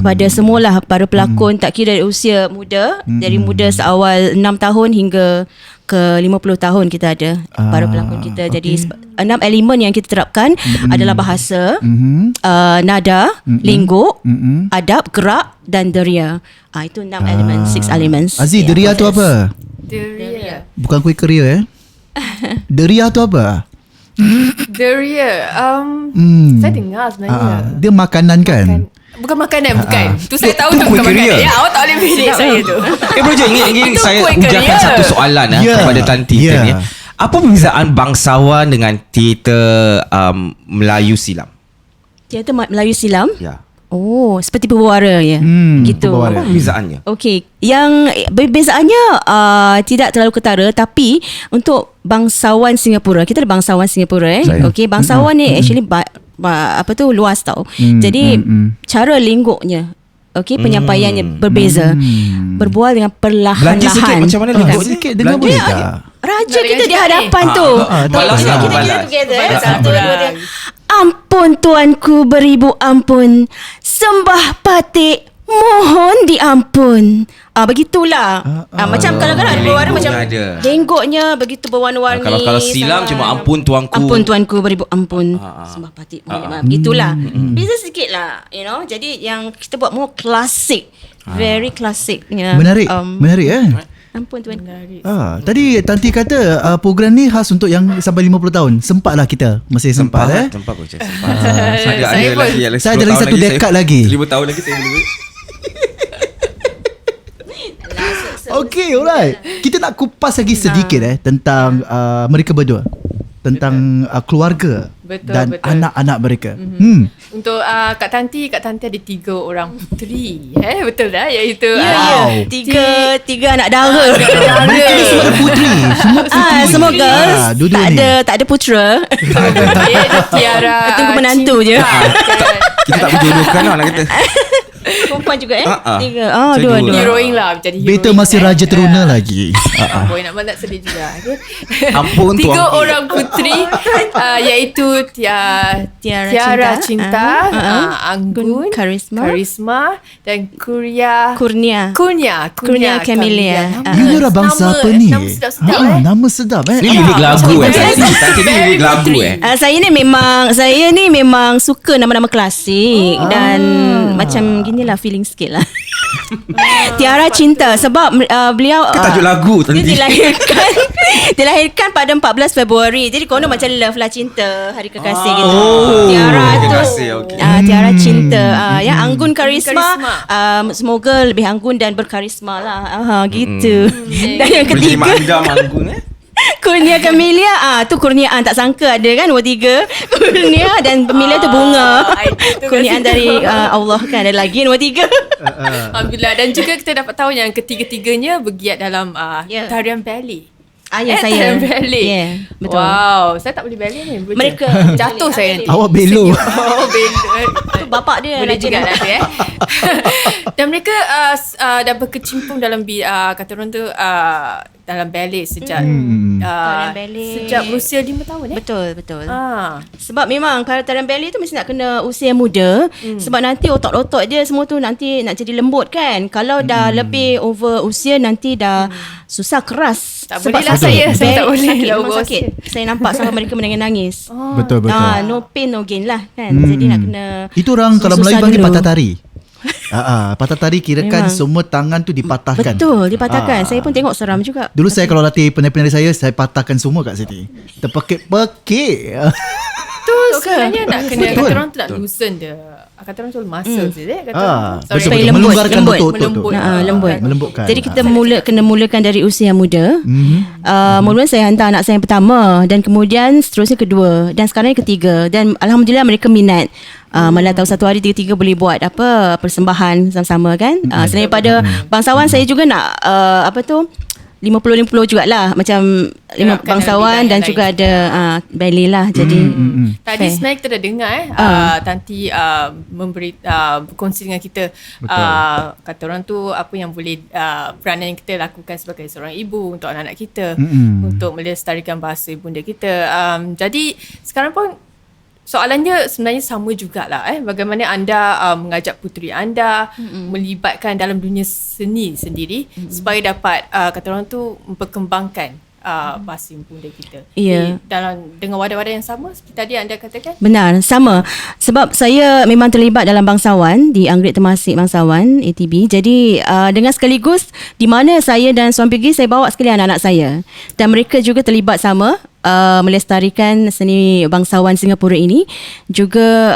kepada semualah para pelakon, tak kira dari usia muda, dari muda seawal 6 tahun hingga ke 50 tahun kita ada para pelakon kita. Jadi 6 elemen yang kita terapkan adalah bahasa, nada, linggo, adab, gerak dan deria. Itu 6 elemen, 6 elements. Aziz, deria tu apa? Deria. Bukan kuih keria Deria tu apa? Deria. Saya dengar sebenarnya. Dia makanan kan? Bukan makanan, bukan. Tu saya tahu tu tu kuih bukan makanan. keria. Ya, awak tak boleh pilih saya tu. Bro Jo, ingin Itu saya kuih ujarkan keria. satu soalan kepada Tanti tadi. Apa perbezaan bangsawan dengan teater Melayu silam? Teater Melayu silam. Ya. Oh, seperti perbawara ya. Gitu. perbawara. Apa perbezaannya? Okey, yang perbezaannya tidak terlalu ketara, tapi untuk bangsawan Singapura, kita ada bangsawan Singapura Okey, bangsawan ni actually luas tau. Jadi cara lingguknya, okey, penyampaiannya berbeza. Berbual dengan perlahan-lahan. Belanja sikit macam mana lingguk ni? Sikit dengar boleh tak? Raja Nak kita di dengar hadapan ni? tu. Balas lah, Kita balas. together. Balas Satu, dua, orang. tiga. Ampun tuanku beribu ampun, sembah patik mohon diampun. Begitulah. Macam kadang-kadang ada berwarna macam Lenggoknya ada. lenggoknya begitu berwarna-warni. Kalau silam cuma ampun tuanku. Ampun tuanku beribu ampun, sembah patik mohon diampun. Begitulah. Beza sikit lah, you know. Jadi yang kita buat more classic, very classic. Menarik. Menarik Ampun tuanku. Tadi Tanti kata program ni khas untuk yang sampai 50 tahun. Sempatlah kita. Masih sempat Sempat pun sempat. Saya pun. Saya ada lagi 1 dekad lagi. 5 tahun lagi saya boleh. Okay, alright. Kita nak kupas lagi sedikit tentang mereka berdua. Tentang keluarga Betul, dan betul. anak-anak mereka. Untuk Kak Tanti ada 3 orang puteri. Betul dah, iaitu Wow. Tiga anak dara. Mereka ni semua puteri. Semua puteri. Semua girls. dua-dua ni. Tak ada putera. iaitu Tiara. Tunggu menantu je. Kita tak berjodohkan lah nak kata. Perempuan juga 3. Saya Dua. dua. Heroin lah, jadi heroin. Beta masih raja teruna lagi. Boy nak sedih juga. Okay. Ampun 3 tuanku. orang puteri iaitu Tiara Cinta. Cinta, Anggun Karisma dan Kurnia. Kurnia Camellia. You ni orang bangsa apa ni? Nama sedap-sedap Nama sedap Ni lirik lagu Tanti ni lirik lagu Saya ni memang suka nama-nama klasik dan macam ginilah feeling sikit lah. Tiara Cinta sebab beliau tajuk lagu dia Tanti. dilahirkan pada 14 Februari. Jadi konon macam love lah, cinta, hari kekasih gitu. Oh, Tiara hari tu kekasih, okey. Tiara Cinta. Anggun Karisma. Semoga lebih anggun dan berkarisma lah. Gitu. Dan yang Boleh jadi ketiga mandam anggun Kurnia Camellia. Tu kurniaan, tak sangka ada kan nombor 3. Kurnia dan Camellia tu bunga. itu Kurniaan kat situ. dari Allah kan. Ada lagi nombor 3. Alhamdulillah. Dan juga kita dapat tahu yang ketiga-tiganya bergiat dalam Ya. tarian ballet. Saya. Tarian ballet. Ya, betul. Wow, saya tak boleh ballet ni. Boleh Mereka jatuh saya nanti. Awak belo. Oh, belo. Tu bapak dia Boleh raja juga dia. nanti Dan mereka dah berkecimpung dalam kata orang tu dalam ballet sejak Tarian ballet. sejak berusia 5 tahun Betul. Ah. Sebab memang kalau tarian ballet tu mesti nak kena usia muda. Sebab nanti otot-otot dia semua tu nanti nak jadi lembut kan. Kalau dah lebih over usia nanti dah susah, keras. Tak Sebab boleh lah sakit. saya tak boleh Sakit, dah memang over sakit. Saya nampak sampai mereka menangis. Betul. No pain no gain lah kan. Jadi nak kena Itu orang kalau Melayu susah panggil dulu. patah tari. Patah tari kirakan Memang. semua tangan tu dipatahkan. Betul, dipatahkan. Saya pun tengok seram juga. Dulu saya kalau latih penari-penari saya patahkan semua kat sini. Terpekik-pekik. Tu sebenarnya nak kena Betul. kata orang tu nak loosen dia. Kata orang tu muscles is it? Kata orang tu. Sorry. betul, Supaya betul. lembut, Melonggarkan lembut. otot-otot tu. Melembut. Lembut. Melembutkan. Jadi kita kena mulakan dari usia yang muda. Mula-mula saya hantar anak saya yang pertama dan kemudian seterusnya kedua dan sekarang yang ketiga dan alhamdulillah mereka minat. Malah tahu satu hari tiga-tiga boleh buat persembahan sama-sama kan. Selain daripada bangsawan saya juga nak 50-50 jugalah. Macam 5 Terapkan bangsawan dalam dan bidang juga yang ada ballet lah. Jadi Tadi fair. sebenarnya kita dah dengar Tanti memberi berkongsi dengan kita kata orang tu apa yang boleh peranan yang kita lakukan sebagai seorang ibu untuk anak-anak kita, untuk melestarikan bahasa ibunda kita. Jadi sekarang pun soalannya sebenarnya sama jugalah bagaimana anda mengajak puteri anda melibatkan dalam dunia seni sendiri supaya dapat kata orang tu memperkembangkan bahasa ibunda kita. Ya. Dalam dengan wadah-wadah yang sama seperti tadi anda katakan. Benar, sama. Sebab saya memang terlibat dalam bangsawan di Anggerik Temasek Bangsawan ATB. Jadi dengan sekaligus di mana saya dan suami pergi, saya bawa sekali anak-anak saya. Dan mereka juga terlibat sama melestarikan seni bangsawan Singapura ini. Juga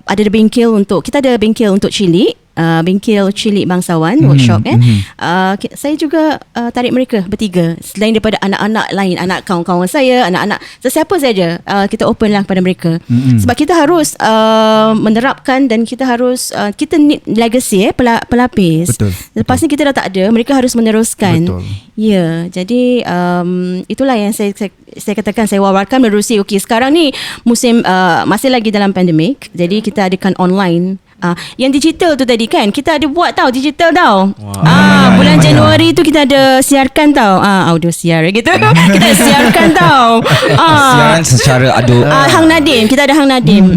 ada bengkel untuk, kita ada bengkel untuk cilik. Bengkel cilik bangsawan workshop saya juga tarik mereka bertiga, selain daripada anak-anak lain, anak kawan-kawan saya, anak-anak sesiapa saja, kita open lah kepada mereka. Sebab kita harus menerapkan dan kita harus kita need legacy pelapis. Betul. Lepas ni kita dah tak ada, mereka harus meneruskan. Betul. Ya, jadi itulah yang saya katakan, saya wawarkan menerusi. Okey, sekarang ni musim masih lagi dalam pandemik, jadi kita adakan online. Yang digital tu tadi kan, kita ada buat tau, digital tau. Bulan Januari tu kita ada siarkan tau, audio siar gitu. Kita siarkan tau. Siaran secara Hang Nadim, kita ada Hang Nadim.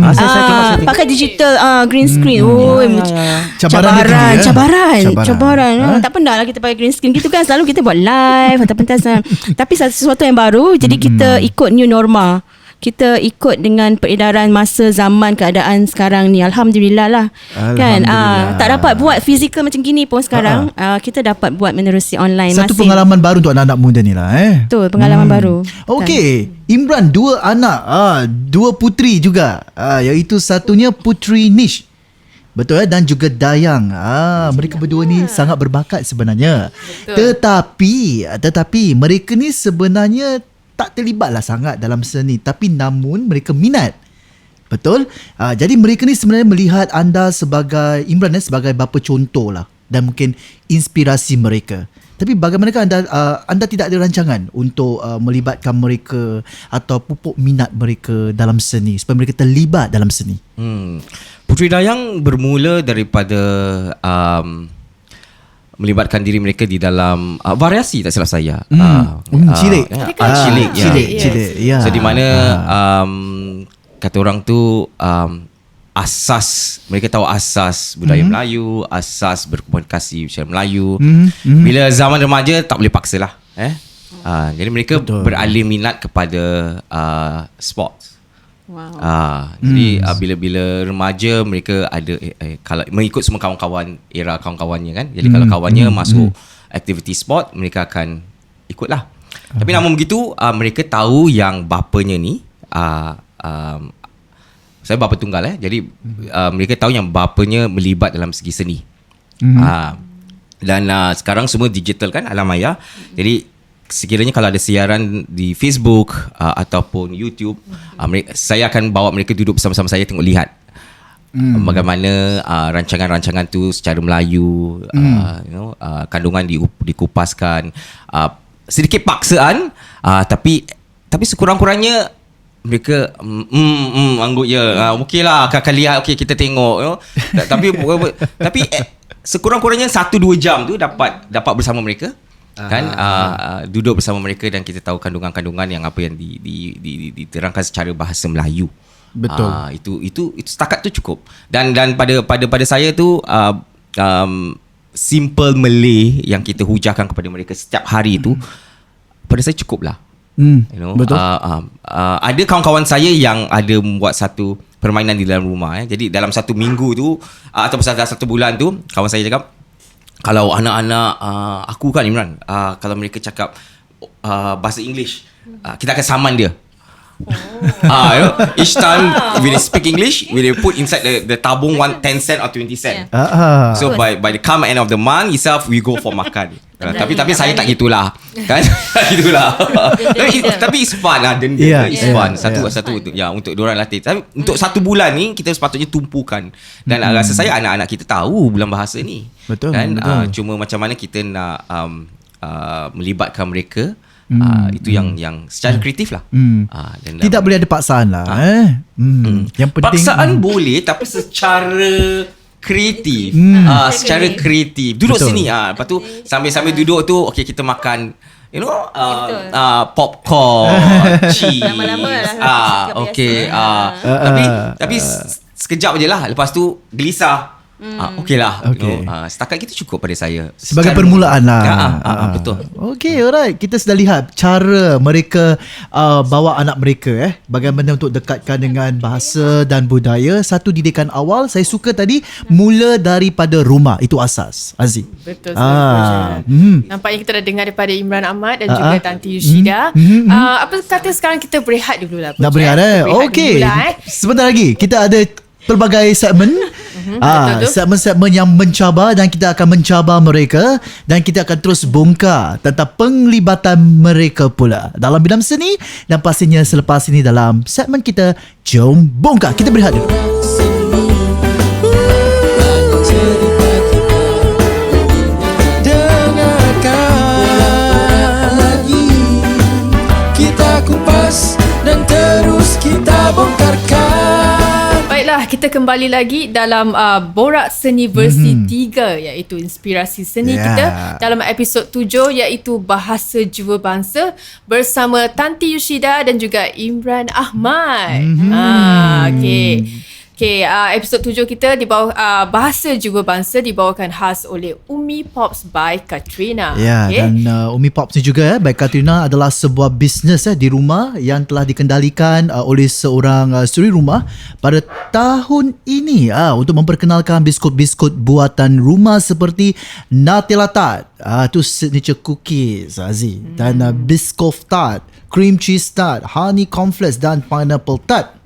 Pakai digital green screen. Cabaran. Tak pernah lah kita pakai green screen gitu kan. Selalu kita buat live atau pentasan. Tapi sesuatu yang baru, jadi kita ikut new norma. Kita ikut dengan peredaran masa, zaman, keadaan sekarang ni. Alhamdulillah lah. Kan tak dapat buat fizikal macam gini pun sekarang. Kita dapat buat menerusi online. Satu masih. pengalaman baru untuk anak-anak muda ni lah Betul, pengalaman baru. Okey, Imran 2 anak, 2 puteri juga, iaitu satunya Puteri Nish. Betul dan juga Dayang. Mereka berdua ni sangat berbakat sebenarnya. Tetapi mereka ni sebenarnya tak terlibatlah sangat dalam seni, tapi namun mereka minat. Betul? Jadi mereka ni sebenarnya melihat anda sebagai Imran sebagai bapa contoh lah, dan mungkin inspirasi mereka. Tapi bagaimanakah anda tidak ada rancangan untuk melibatkan mereka atau pupuk minat mereka dalam seni supaya mereka terlibat dalam seni? Puteri Dayang bermula daripada melibatkan diri mereka di dalam variasi, tak silap saya. Cilik. Cilik. Ya. So di mana kata orang tu asas, mereka tahu asas budaya Melayu, asas berkomunikasi secara Melayu. Bila zaman remaja tak boleh paksa lah. Jadi mereka beralih minat kepada sport. Wow. Jadi bila remaja mereka ada kalau mengikut semua kawan-kawan, era kawan-kawannya kan. Jadi kalau kawannya masuk aktiviti sport, mereka akan ikutlah. Tapi namun begitu mereka tahu yang bapanya ni saya bapa tunggal jadi mereka tahu yang bapanya melibat dalam segi seni. Dan sekarang semua digital kan, alam maya. Jadi sekiranya kalau ada siaran di Facebook ataupun YouTube, saya akan bawa mereka duduk bersama-sama saya, tengok lihat bagaimana rancangan-rancangan tu secara Melayu, kandungan dikupaskan, sedikit paksaan, tapi sekurang-kurangnya mereka anggut je, okey lah, akan lihat, okey kita tengok, tapi sekurang-kurangnya 1-2 jam tu dapat bersama mereka. Kan duduk bersama mereka dan kita tahu kandungan-kandungan yang apa yang diterangkan secara bahasa Melayu. Betul. Itu setakat tu cukup. Dan pada saya tu simple Malay yang kita hujahkan kepada mereka setiap hari tu pada saya cukup lah. Betul. Ada kawan-kawan saya yang ada membuat satu permainan di dalam rumah. Jadi dalam 1 minggu tu atau dalam 1 bulan tu, kawan saya cakap, kalau anak-anak aku kan Imran, kalau mereka cakap bahasa English, kita akan saman dia. Each time when they speak English, we will put inside the tabung 10 cent or 20 cent. So by the come end of the month itself, we go for makan. Tapi saya tak gitulah, kan? Gitulah. Tapi it's fun lah, it's fun. Satu untuk diorang latih. Tapi untuk 1 bulan ni kita sepatutnya tumpukan. Dan rasa saya anak-anak kita tahu bulan bahasa ni. Betul. Kan? Cuma macam mana kita nak melibatkan mereka. Itu yang secara kreatif lah. Dan Tidak boleh ada paksaan lah. Yang penting paksaan boleh, tapi secara kreatif. Secara kreatif. Duduk Betul. sini. Lepas tu sambil duduk tu, okay, kita makan popcorn, cheese. Lama-lama lah. Okay. Tapi sekejap je lah. Lepas tu gelisah. Okey lah. Okay. Setakat kita cukup pada saya. sebagai Secara- permulaan lah. Betul. Okay, alright. Kita sudah lihat cara mereka bawa anak mereka bagaimana untuk dekatkan dengan bahasa dan budaya. Satu didikan awal, saya suka tadi mula daripada rumah. Itu asas. Aziz. Betul sekali. Nampaknya kita dah dengar daripada Imran Ahmad dan juga Tanti Yushida. Apa kata sekarang kita berehat dulu lah. Nak berehat Okey. Sebentar lagi kita ada pelbagai segmen. betul tu. Segmen-segmen yang mencabar dan kita akan mencabar mereka dan kita akan terus bongkar tentang penglibatan mereka pula dalam bidang seni dan pastinya selepas ini dalam segmen kita Jom Bongkar. Kita berehat dulu. Banyak cerita kita, dengarkan lagi. Kita kupas dan terus kita bongkarkan. Baiklah, kita kembali lagi dalam Borak Seni versi 3 iaitu Inspirasi Seni kita dalam episod 7 iaitu Bahasa Jiwa Bangsa bersama Tanti Yushida dan juga Imran Ahmad. Okey, episod 7 kita di bawah Bahasa Jiwa Bangsa dibawakan khas oleh Umi Pops by Katrina. Ya, dan Umi Pops ni juga by Katrina adalah sebuah bisnes di rumah yang telah dikendalikan oleh seorang suri rumah pada tahun ini untuk memperkenalkan biskut-biskut buatan rumah seperti Nutella Tart, tu signature cookies Aziz, dan Biscoff Tart, cream cheese tart, honey cornflakes dan pineapple tart.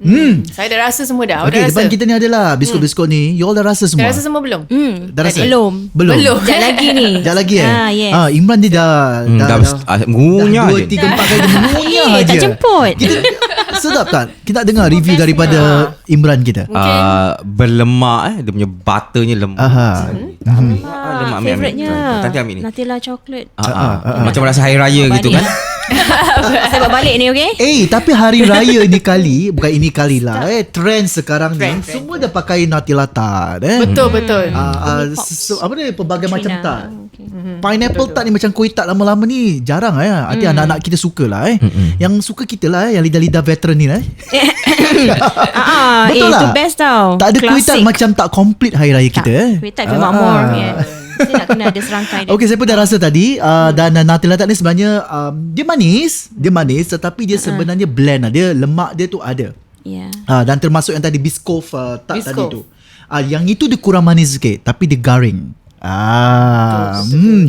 Saya dah rasa semua dah. Awak Okey, dah depan rasa? kita ni adalah biskut-biskut ni. You all dah rasa semua? Dah rasa semua belum? Dah rasa? Belum. Belum. Sekejap lagi ni. Sekejap lagi Yes. Imran dia dah ngunyah 2, je. 3, 4 kali dia mengunyah tak aja. jemput. Kita sedap tak? Kita dengar review daripada Imran kita. Berlemak dia punya butternya lemak. Lemak ambil. Favourite-nya Nanti ambil ni. Nutella chocolate. Macam rasa hari raya gitu kan. Saya buat balik ni, okay? Tapi hari raya ni kali, bukan ini kali lah. Trend sekarang ni semua dah pakai Nutella Tart. Betul. Apa ni, pelbagai macam Katrina. tart. Pineapple tart ni macam kuih tart lama-lama ni jarang Hati anak-anak kita suka lah Yang suka kita lah yang lidah-lidah veteran ni Betul Itu lah. best tau. Tak ada kuih tart Classic. macam tak complete hari raya kita. Kuih tart kuih makmur. Saya nak kena ada serangkai dia. Okey, saya pun dah rasa tadi dan Nutella Tart ni sebenarnya dia manis tetapi dia sebenarnya blend lah. Dia lemak dia tu ada. Ya. Dan termasuk yang tadi Biscoff tart tadi Biscoff. tu. Yang itu dia kurang manis sikit tapi dia garing.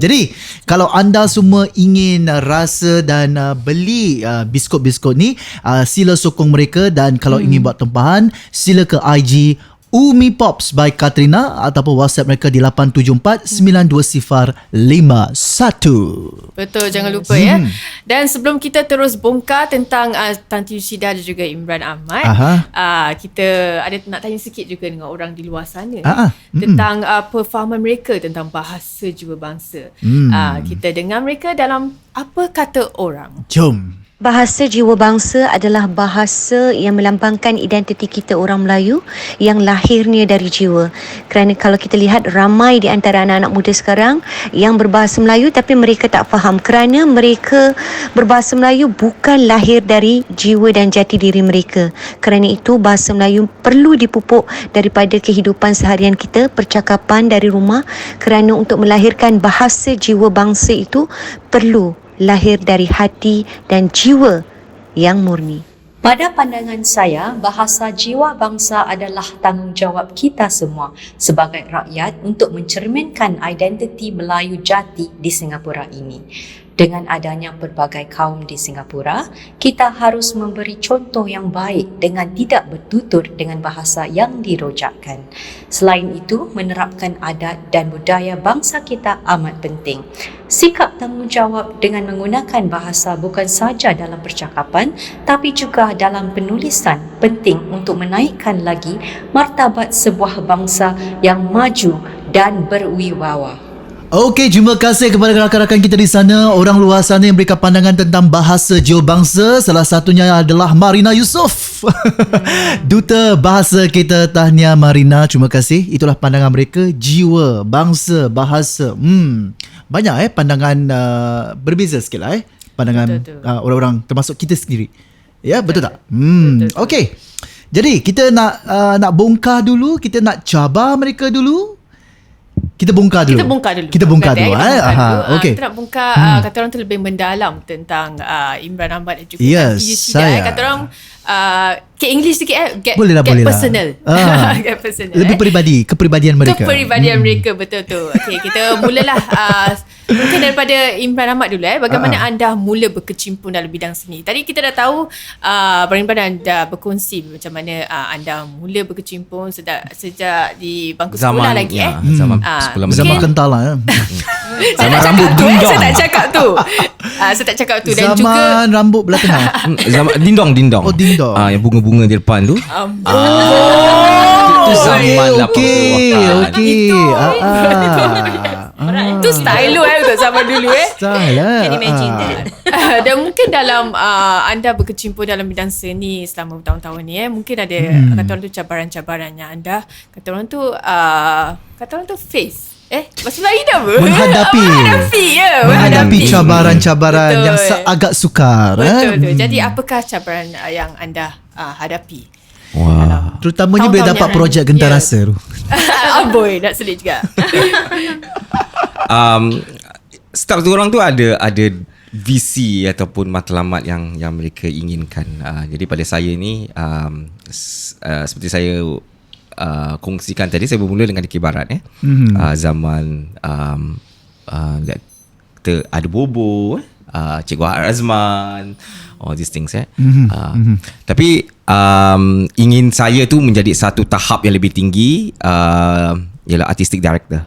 Jadi kalau anda semua ingin rasa dan beli biskut-biskut ni, sila sokong mereka dan kalau ingin buat tempahan sila ke IG Umi Pops by Katrina ataupun WhatsApp mereka di 874-920-51. Betul, jangan lupa ya. Dan sebelum kita terus bongkar tentang Tanti Yushida dan juga Imran Ahmad, kita ada nak tanya sikit juga dengan orang di luar sana tentang perfahaman mereka tentang bahasa jiwa bangsa. Kita dengar mereka dalam Apa Kata Orang. Jom. Bahasa jiwa bangsa adalah bahasa yang melambangkan identiti kita orang Melayu yang lahirnya dari jiwa. Kerana kalau kita lihat ramai di antara anak-anak muda sekarang yang berbahasa Melayu tapi mereka tak faham kerana mereka berbahasa Melayu bukan lahir dari jiwa dan jati diri mereka. Kerana itu bahasa Melayu perlu dipupuk daripada kehidupan seharian kita, percakapan dari rumah, kerana untuk melahirkan bahasa jiwa bangsa itu perlu lahir dari hati dan jiwa yang murni. Pada pandangan saya, bahasa jiwa bangsa adalah tanggungjawab kita semua sebagai rakyat untuk mencerminkan identiti Melayu jati di Singapura ini. Dengan adanya pelbagai kaum di Singapura, kita harus memberi contoh yang baik dengan tidak bertutur dengan bahasa yang dirojakkan. Selain itu, menerapkan adat dan budaya bangsa kita amat penting. Sikap tanggungjawab dengan menggunakan bahasa bukan sahaja dalam percakapan, tapi juga dalam penulisan penting untuk menaikkan lagi martabat sebuah bangsa yang maju dan berwibawa. Okey, terima kasih kepada rakan-rakan kita di sana, orang luar sana yang memberikan pandangan tentang bahasa jiwa bangsa. Salah satunya adalah Marina Yusof. Duta bahasa kita, tahniah Marina, terima kasih. Itulah pandangan mereka, jiwa bangsa, bahasa. Banyak pandangan berbeza sikit lah pandangan orang-orang termasuk kita sendiri. Ya, betul tak? Okey. Jadi kita nak bongkar dulu, kita nak cabar mereka dulu. Kita bongkar dulu. Okey. Kita nak bongkar kata orang tu lebih mendalam tentang Imran Ahmad dan juga saya. kata orang ke English sikit get personal. Get personal. Lebih peribadi, kepribadian mereka. Mereka, betul tu. Okey, kita mulalah mungkin daripada Imran Ahmad dulu bagaimana anda mula berkecimpung dalam bidang seni. Tadi kita dah tahu Imran anda berkongsi macam mana anda mula berkecimpung sejak di bangku sekolah lagi zaman sekolah zaman kental lah. Zaman rambut dindong. Saya tak cakap tu dan juga zaman rambut belah tengah. Zaman dindong. Oh, dindong. Yang bunga-bunga di depan tu. Itu zaman Okey. Itu style lu untuk zaman dulu Style lah. Can imagine that. Dan mungkin dalam anda berkecimpung dalam bidang seni selama bertahun-tahun ni mungkin ada kata orang tu cabaran-cabaran yang anda kata orang tu face bahasa Melayu dah apa? Menghadapi cabaran-cabaran yang agak sukar. Betul. Jadi apakah cabaran yang anda hadapi? Wah. Terutamanya bila dapat projek Gentar Rasa tu. Amboi, nak selit juga. Setiap orang tu ada visi ataupun matlamat yang mereka inginkan. Jadi pada saya ni seperti saya kongsikan tadi, saya bermula dengan Dikir Barat zaman kita ada Bobo, Cikgu Azman, all these things tapi ingin saya tu menjadi satu tahap yang lebih tinggi, ialah artistic director.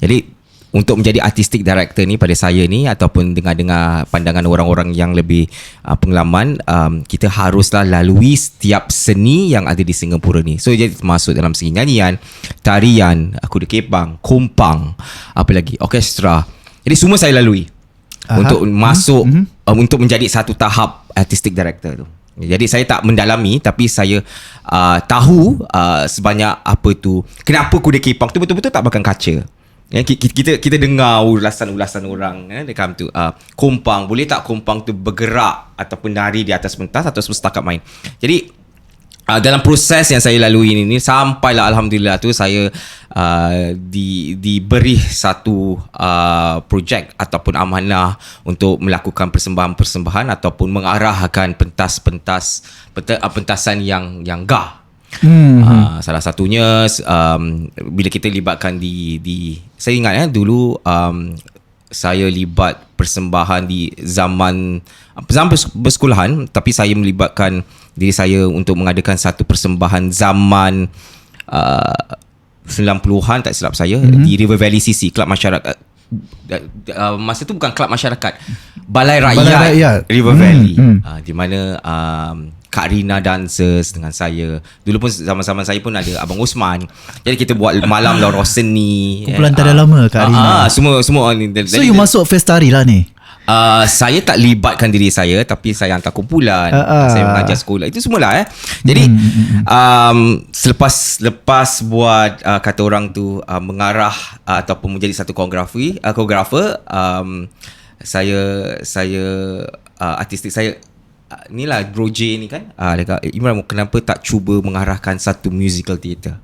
Jadi untuk menjadi artistic director ni pada saya ni ataupun dengar pandangan orang-orang yang lebih pengalaman, kita haruslah lalui setiap seni yang ada di Singapura ni. So jadi termasuk dalam segi nyanyian, tarian, kuda kepang, kompang, apa lagi, orkestra. Jadi semua saya lalui untuk masuk untuk menjadi satu tahap artistic director tu. Jadi saya tak mendalami, tapi saya tahu sebanyak apa tu, kenapa kuda kepang tu betul-betul tak makan kaca. Kita dengar ulasan-ulasan orang dekat tu. Kompang, boleh tak kompang tu bergerak ataupun nari di atas pentas atau setakat main. Jadi dalam proses yang saya lalui ini sampailah alhamdulillah tu saya diberi satu projek ataupun amanah untuk melakukan persembahan-persembahan ataupun mengarahkan pentasan yang gah. Salah satunya bila kita libatkan di saya ingat dulu saya libat persembahan di zaman bersekolahan, tapi saya melibatkan diri saya untuk mengadakan satu persembahan zaman 90-an tak silap saya di River Valley CC, Kelab Masyarakat. Masa tu bukan kelab masyarakat, Balai Rakyat River Valley, di mana Kak Rina dancers dengan saya. Dulu pun zaman-zaman saya pun ada Abang Osman. Jadi kita buat malam lorong seni. Kumpulan tak ada lama Kak Rina. Semua So you masuk Festari lah ni? Saya tak libatkan diri saya, tapi saya hantar kumpulan, saya mengajar sekolah, itu semualah Jadi lepas buat kata orang tu mengarah ataupun menjadi satu koreografer, saya artistik saya ni lah Bro J ni kan, Imran, kenapa tak cuba mengarahkan satu musical theatre?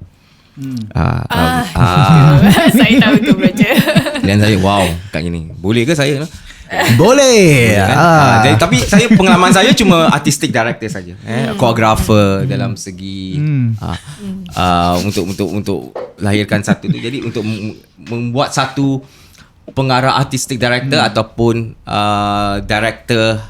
Saya tahu tu Bro J. Dan saya wow kat gini, boleh ke saya? Boleh kan? Jadi, tapi saya pengalaman saya cuma artistic director saja, choreographer dalam segi untuk lahirkan satu tu. Jadi untuk membuat satu pengarah artistic director ataupun director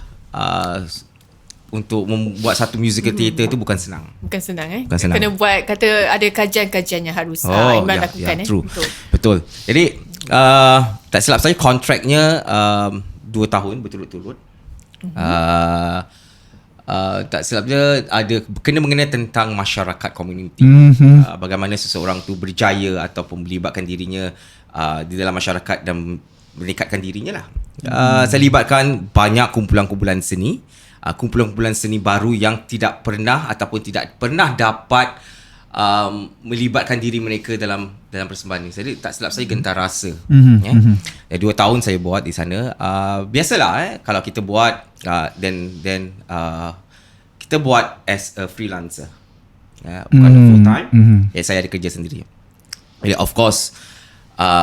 untuk membuat satu musical theatre tu bukan senang. Bukan senang. Kena buat, kata ada kajian-kajian yang harus Imran lakukan. True. Betul. Jadi tak silap saya kontraknya 2 tahun berturut-turut. Tak silap dia ada kena mengenai tentang masyarakat komuniti. Bagaimana seseorang tu berjaya ataupun melibatkan dirinya di dalam masyarakat dan meningkatkan dirinya lah. Saya libatkan banyak kumpulan-kumpulan seni, kumpulan-kumpulan seni baru yang tidak pernah ataupun tidak pernah dapat melibatkan diri mereka dalam persembahan ni. Jadi tak silap saya Gentar Rasa. 2 tahun saya buat di sana. Biasalah kalau kita buat then kita buat as a freelancer. Bukan full time. Saya ada kerja sendiri. Jadi of course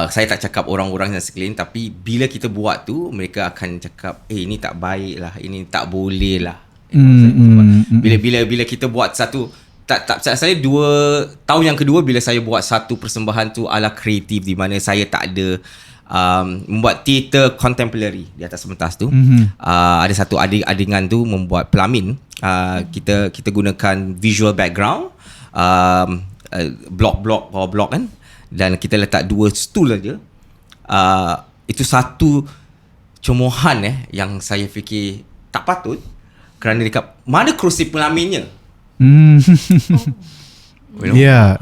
saya tak cakap orang-orang yang sekeliling, tapi bila kita buat tu mereka akan cakap ini tak baik lah, ini tak boleh lah. Bila kita buat satu saya 2 tahun yang kedua bila saya buat satu persembahan tu ala kreatif di mana saya tak ada membuat teater contemporary di atas pentas tu. Ada satu adegan tu membuat pelamin. Kita gunakan visual background, blok-blok, power block kan, dan kita letak 2 stool aja. Itu satu cemohan yang saya fikir tak patut, kerana dekat mana kerusi pelaminnya. Ya.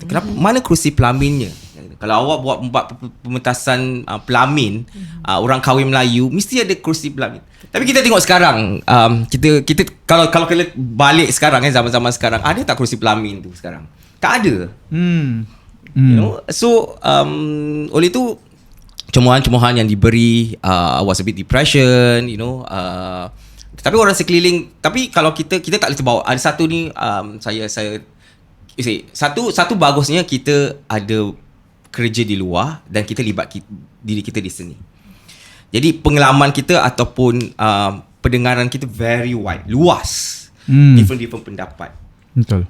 Kenapa? Mana kerusi pelaminnya? Kalau awak buat pementasan pelamin, orang kahwin Melayu, mesti ada kerusi pelamin. Tapi kita tengok sekarang, kita kalau kita balik sekarang zaman-zaman sekarang, ada tak kerusi pelamin tu sekarang? Tak ada. You know, so oleh tu cemohan-cemohan yang diberi was a bit depression, you know. Tapi orang sekeliling, tapi kalau kita tak boleh terbawa. Ada satu ni saya satu bagusnya kita ada kerja di luar dan kita libat diri kita di sini. Jadi pengalaman kita ataupun pendengaran kita very wide, luas. Different pendapat. Betul.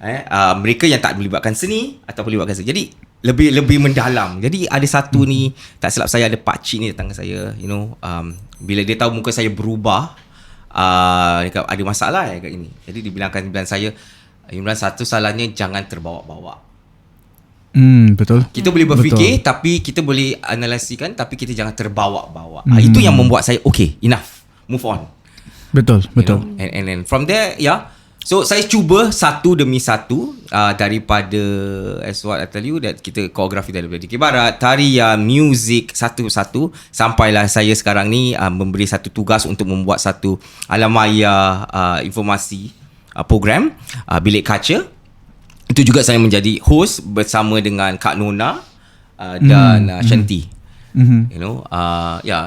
Mereka yang tak melibatkan seni ataupun melibatkan seni. Jadi lebih mendalam. Jadi ada satu ni, tak silap saya ada pakcik ni datang ke saya, you know, bila dia tahu muka saya berubah, ada masalah kat ini. Jadi dibilangkan saya, Imran, satu salahnya jangan terbawa-bawa. Betul. Kita boleh berfikir, tapi kita boleh analisikan, tapi kita jangan terbawa-bawa. Itu yang membuat saya okay, enough, move on. Betul. You know? And then from there, so saya cuba satu demi satu, daripada as what I tell you, that kita koreografi daripada Dikir Barat, tarian, music, satu-satu, sampailah saya sekarang ni memberi satu tugas untuk membuat satu alam maya informasi program Bilik Kaca. Itu juga saya menjadi host bersama dengan Kak Nona dan Shanti. You know,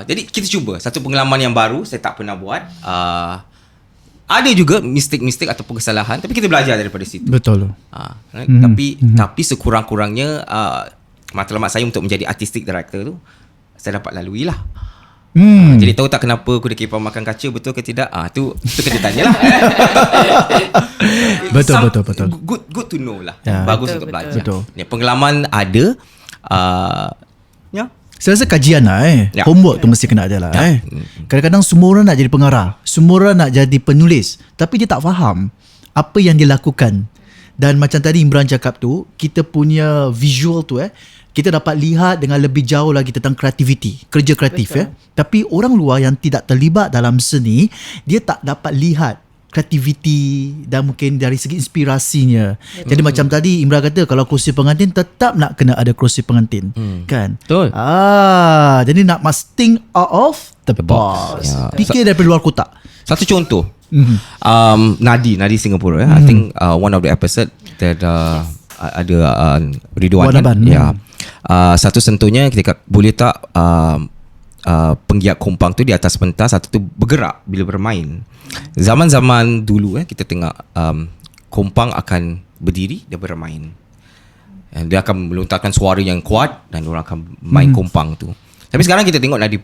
jadi kita cuba satu pengalaman yang baru, saya tak pernah buat. Ada juga mistik-mistik ataupun kesalahan, tapi kita belajar daripada situ. Betul. Tapi sekurang-kurangnya matlamat saya untuk menjadi artistic director tu saya dapat lalui lah. Jadi tahu tak kenapa aku dikipar makan kaca, betul ke tidak? Tu kena tanyalah. Betul. Good to know lah. Bagus untuk belajar. Betul. Pengalaman ada. Saya rasa kajian lah homework tu mesti kena ada lah Kadang-kadang semua orang nak jadi pengarah, semua orang nak jadi penulis, tapi dia tak faham apa yang dia lakukan. Dan macam tadi Imran cakap tu, kita punya visual tu kita dapat lihat dengan lebih jauh lagi tentang kreativiti, kerja kreatif. Tapi orang luar yang tidak terlibat dalam seni, dia tak dapat lihat kreativiti dan mungkin dari segi inspirasinya. Jadi macam tadi Imran kata, kalau kerusi pengantin tetap nak kena ada kerusi pengantin, kan? Betul. Jadi nak must think out of the box. Fikir daripada luar kotak. Satu contoh, Nadi Singapura. I think one of the episode that ada Ridwan kan? Satu sentuhnya ketika boleh tak penggiat kompang tu di atas pentas satu tu bergerak bila bermain. Zaman-zaman dulu kita tengok kompang akan berdiri, dia bermain. Dia akan melontarkan suara yang kuat dan orang akan main kompang tu. Tapi sekarang kita tengok Nadi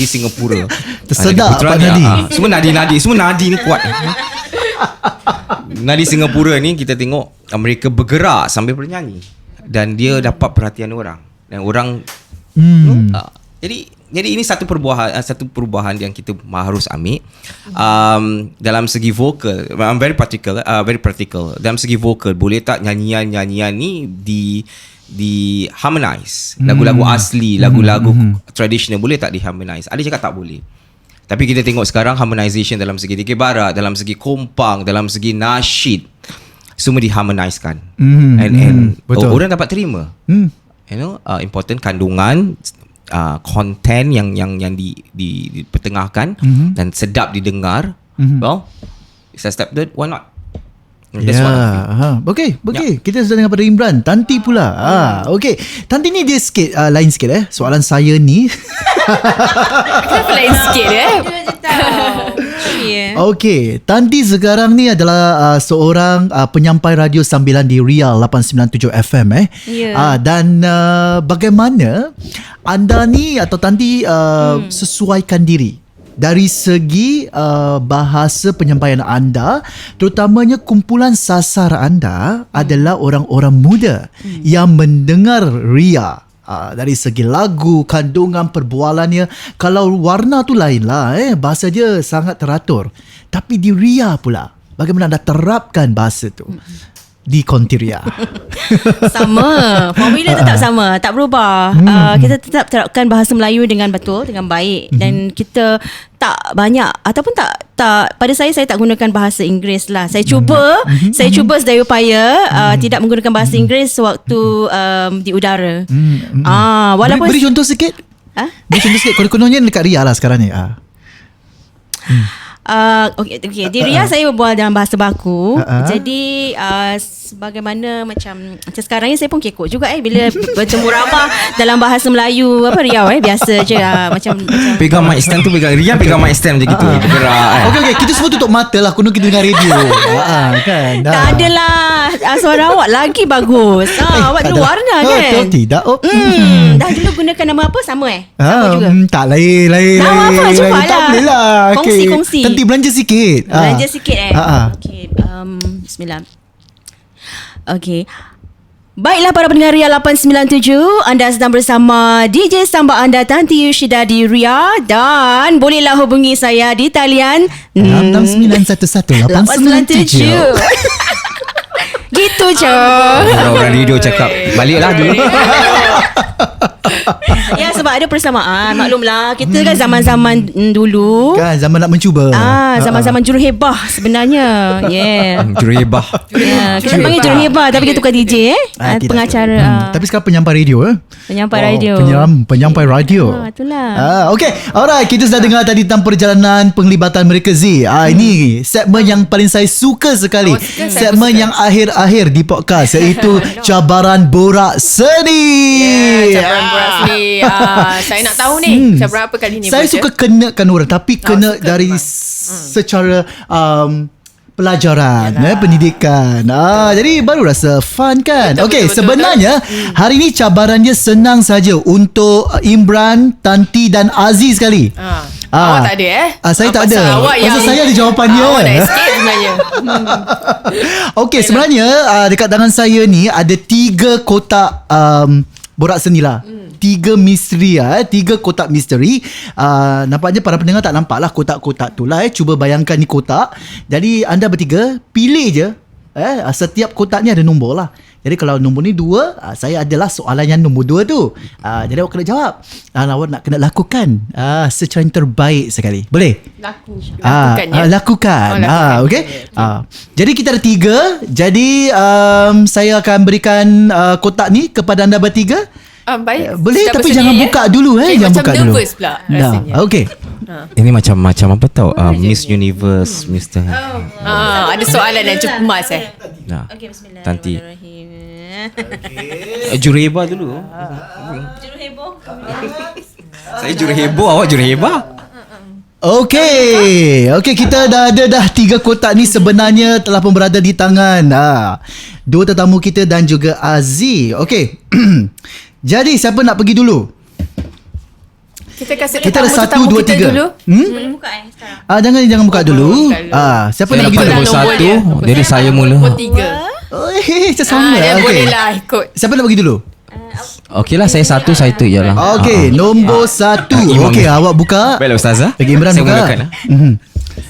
Singapura. Tersedak Pak Nadi. Semua Nadi, semua Nadi ni kuat. Nadi Singapura ni kita tengok mereka bergerak sambil bernyanyi dan dia dapat perhatian orang. Dan orang jadi ini satu perubahan yang kita harus ambil dalam segi vokal. I'm very practical. Dalam segi vokal, boleh tak nyanyian ni di harmonize, lagu-lagu asli, lagu-lagu tradisional boleh tak di harmonize? Ada cakap tak boleh. Tapi kita tengok sekarang harmonization dalam segi Dikir Barat, dalam segi kompang, dalam segi nasyid, semua diharmonizekan. And orang dapat terima. important kandungan, konten yang dipertengahkan dan sedap didengar. Well, it's accepted, why not? That's one of it. Okay. Kita sudah dengar pada Imran. Tanti pula. Okay. Tanti ni dia sikit lain sikit soalan saya ni. Kenapa lain sikit Okay, Tanti sekarang ni adalah seorang penyampai radio sambilan di Real 897 FM dan bagaimana anda ni atau Tanti sesuaikan diri dari segi bahasa penyampaian anda, terutamanya kumpulan sasar anda adalah orang-orang muda yang mendengar Ria. Dari segi lagu, kandungan, perbualannya, kalau warna tu lain lah, bahasa dia sangat teratur. Tapi di Ria pula, bagaimana anda terapkan bahasa tu di Kontiria? Sama, formula tetap sama, tak berubah. Kita tetap terapkan bahasa Melayu dengan betul, dengan baik, dan kita tak banyak ataupun tak pada saya tak gunakan bahasa Inggeris lah. Saya cuba sedaya upaya tidak menggunakan bahasa Inggeris waktu di udara. Walaupun beri contoh sikit. Beri contoh sikit. Kononnya dekat Ria lah sekarang ni. Okay. Di Ria saya berbual dalam bahasa baku. Jadi sebagaimana macam sekarang ni saya pun kekok juga bila bertemu ramah dalam bahasa Melayu Riau biasa je macam pegang mic stand tu, pegang mic stand macam gitu bergerak. Okay, kita semua tutup mata lah, kuno kita dengar radio. Kan. Tak adalah, suara awak lagi bagus. Awak dulu warna kan? Tidak. Dah dulu gunakan nama apa sama sama juga? Tak lain. Nama apa? Cuba lah. Tak boleh lah. Kongsi. Nanti belanja sikit. Okay. Bismillah. Okay. Baiklah para pendengar Ria 897, anda sedang bersama DJ Samba anda Tanti Yushida di Ria, dan bolehlah hubungi saya di talian 6911-897. Gitu je. Orang-orang radio cakap baliklah dulu. Ya, sebab ada persamaan. Maklumlah, kita kan zaman-zaman dulu. Kan, zaman nak mencuba. Zaman-zaman juruhebah sebenarnya. Juruhebah. Kita panggil juruhebah, tapi kita tukar DJ pengacara. Tapi sekarang penyampai radio. Penyampai radio. Penyampai radio. Itulah. Okay. Alright, kita sudah dengar tadi tentang perjalanan penglibatan mereka Z. Ini segmen yang paling saya suka sekali. Segmen yang akhir-akhir di podcast, iaitu cabaran borak seni. Cabaran borak seni. Saya nak tahu ni cabaran apa kali ni. Saya suka kenakan orang, tapi kena dari secara pelajaran, pendidikan. Jadi baru rasa fun kan. Okey, sebenarnya hari ni cabaran dia senang saja untuk Imran, Tanti dan Aziz sekali. Awak tak ada saya tak ada. Pasal saya ada jawapannya. Awak dah escape sebenarnya. Okey, sebenarnya dekat tangan saya ni ada 3 kotak borak seni lah. 3 misteri 3 kotak misteri. Nampaknya para pendengar tak nampak lah kotak-kotak tu lah. Cuba bayangkan ni kotak. Jadi anda bertiga pilih je. Setiap kotak ni ada nombor lah. Jadi kalau nombor ni 2, saya adalah soalan yang nombor 2 tu. Jadi awak kena jawab. Awak nak kena lakukan secara yang terbaik sekali. Boleh? Lakukan. Okay. Jadi kita ada 3. Jadi saya akan berikan kotak ni kepada anda bertiga. Baik. Boleh, tapi jangan buka dulu. Jangan buka dulu. Macam nervous pula rasanya. Okay. Ini macam apa tau? Miss Universe, Mr. Ada soalan yang cukup emas Okay, bismillah. Tanti. Juruhebah dulu. Juruhebah. Saya juruhebah, awak juruhebah. Okay, kita dah ada 3 kotak ni sebenarnya telah pun berada di tangan 2 tetamu kita dan juga Aziz. Okay. Jadi siapa nak pergi dulu? Kita kasih kita ada 1, 2, 3. Boleh buka sekarang. Jangan buka dulu. Siapa nak pergi dulu? Nombor 1. Jadi saya mula. Nombor 3. Macam sama. Boleh lah ikut. Siapa nak pergi dulu? Okey lah, saya 1, saya tu je lah. Okey, nombor 1. Okey, awak buka. Baiklah Ustazah. Bagi Imran saya buka. mulakan.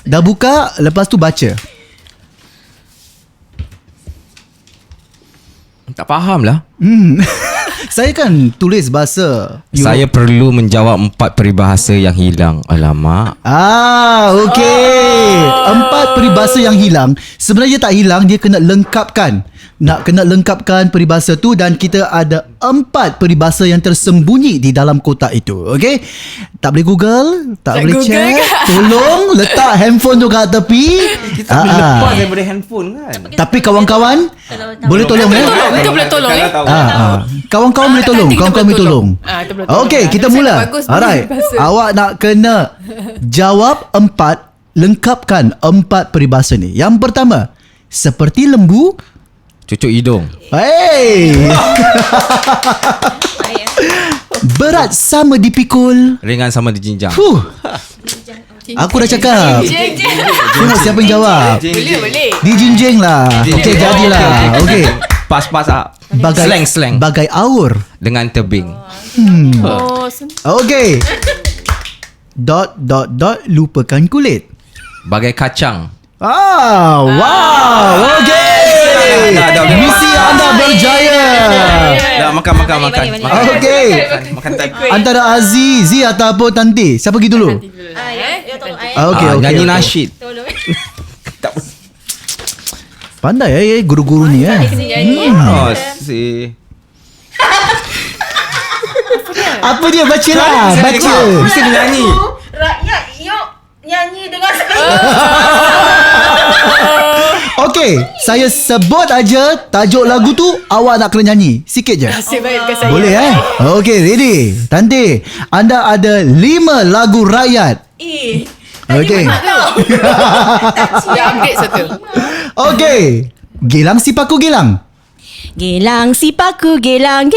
Dah buka, lepas tu baca. Tak faham lah. Saya kan tulis bahasa Saya perlu menjawab 4 peribahasa yang hilang. Alamak. Okey. 4 peribahasa yang hilang. Sebenarnya tak hilang, dia kena lengkapkan. nak kena lengkapkan peribahasa tu dan kita ada 4 peribahasa yang tersembunyi di dalam kotak itu. Okey? Tak boleh Google, tak boleh Google check. kan? Tolong letak handphone tu kat tepi. Kita boleh lepas daripada handphone kan. Tapi kawan-kawan boleh tolong Itu boleh tolong Kawan-kawan boleh tolong. Kita Kawan-kawan boleh tolong. Itu boleh tolong. Okey, kita Saya mula. dah bagus Alright. peribahasa. Awak nak kena jawab 4, lengkapkan 4 peribahasa ni. Yang pertama, seperti lembu. Cucuk hidung. Hey. Berat sama dipikul. Ringan sama dijinjang. Aku dah cakap. Tengok siapa yang jawab. Boleh. Dijinjing lah. Okey, jadilah. Okey. Pas-pas Bagai slang. Bagai aur. Dengan tebing. Oh, Okey. Lupakan kulit. Bagai kacang. Wow. Okey. Dah. Misi anda berjaya. Dah makan. Balik. Okey. Makan tak. Antara Azizi ataupun Tanti, siapa pergi dulu? Ya tolong Okey. Nyanyi nasyid. Tolong. Pandai guru-guru ni Oh, si. Apa dia? Bacalah. Baca. Mesti dia nyanyi. Rakyat yuk nyanyi dengan saya. Okey, saya sebut aja tajuk lagu tu, awak nak kena nyanyi. Sikit je. Nasib baik bukan saya. Boleh Okey, ready. Tanti, anda ada 5 lagu rakyat. Okey. Dia update satu. Okey. Gilang si paku gilang. Gelang si paku gelang.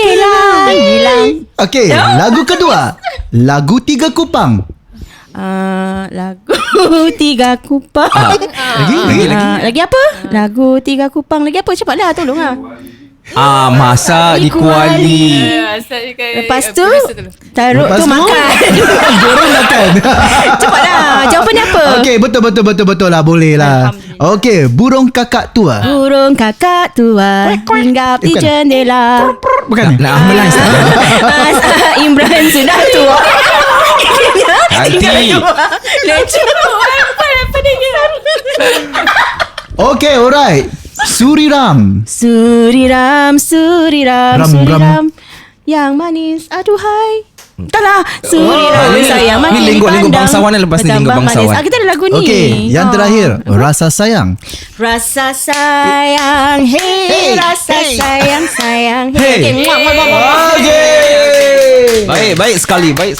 Okey, lagu kedua. Lagu 3 kupang. Lagu 3 kupang. Lagi apa? Lagu 3 kupang. Lagi apa? Cepatlah, tolong lah. Masak di kuali. Lepas tu taruh Lepas tu tu makan. Goreng makan. Cepatlah. Jawapannya apa? Okey, betul lah, boleh lah. Okey, burung kakak tua. Burung kakak tua hinggap di bukan. jendela. Bukan. Nak ambulans. Imran sudah tua. Nanti. Lucu. Apa dia? Okey, alright. Suriram. Suriram. Ram. Yang manis, aduhai. Taklah, Suriram sayang makin Ni lingkup dipandang. bangsawan dan lepas ni lingkup Bertambah bangsawan. manis. Kita ada lagu ni. Okey, yang terakhir, rasa sayang. Rasa sayang, hey, rasa sayang, Hey. Okay, muak. Okey. Baik sekali. Bagus.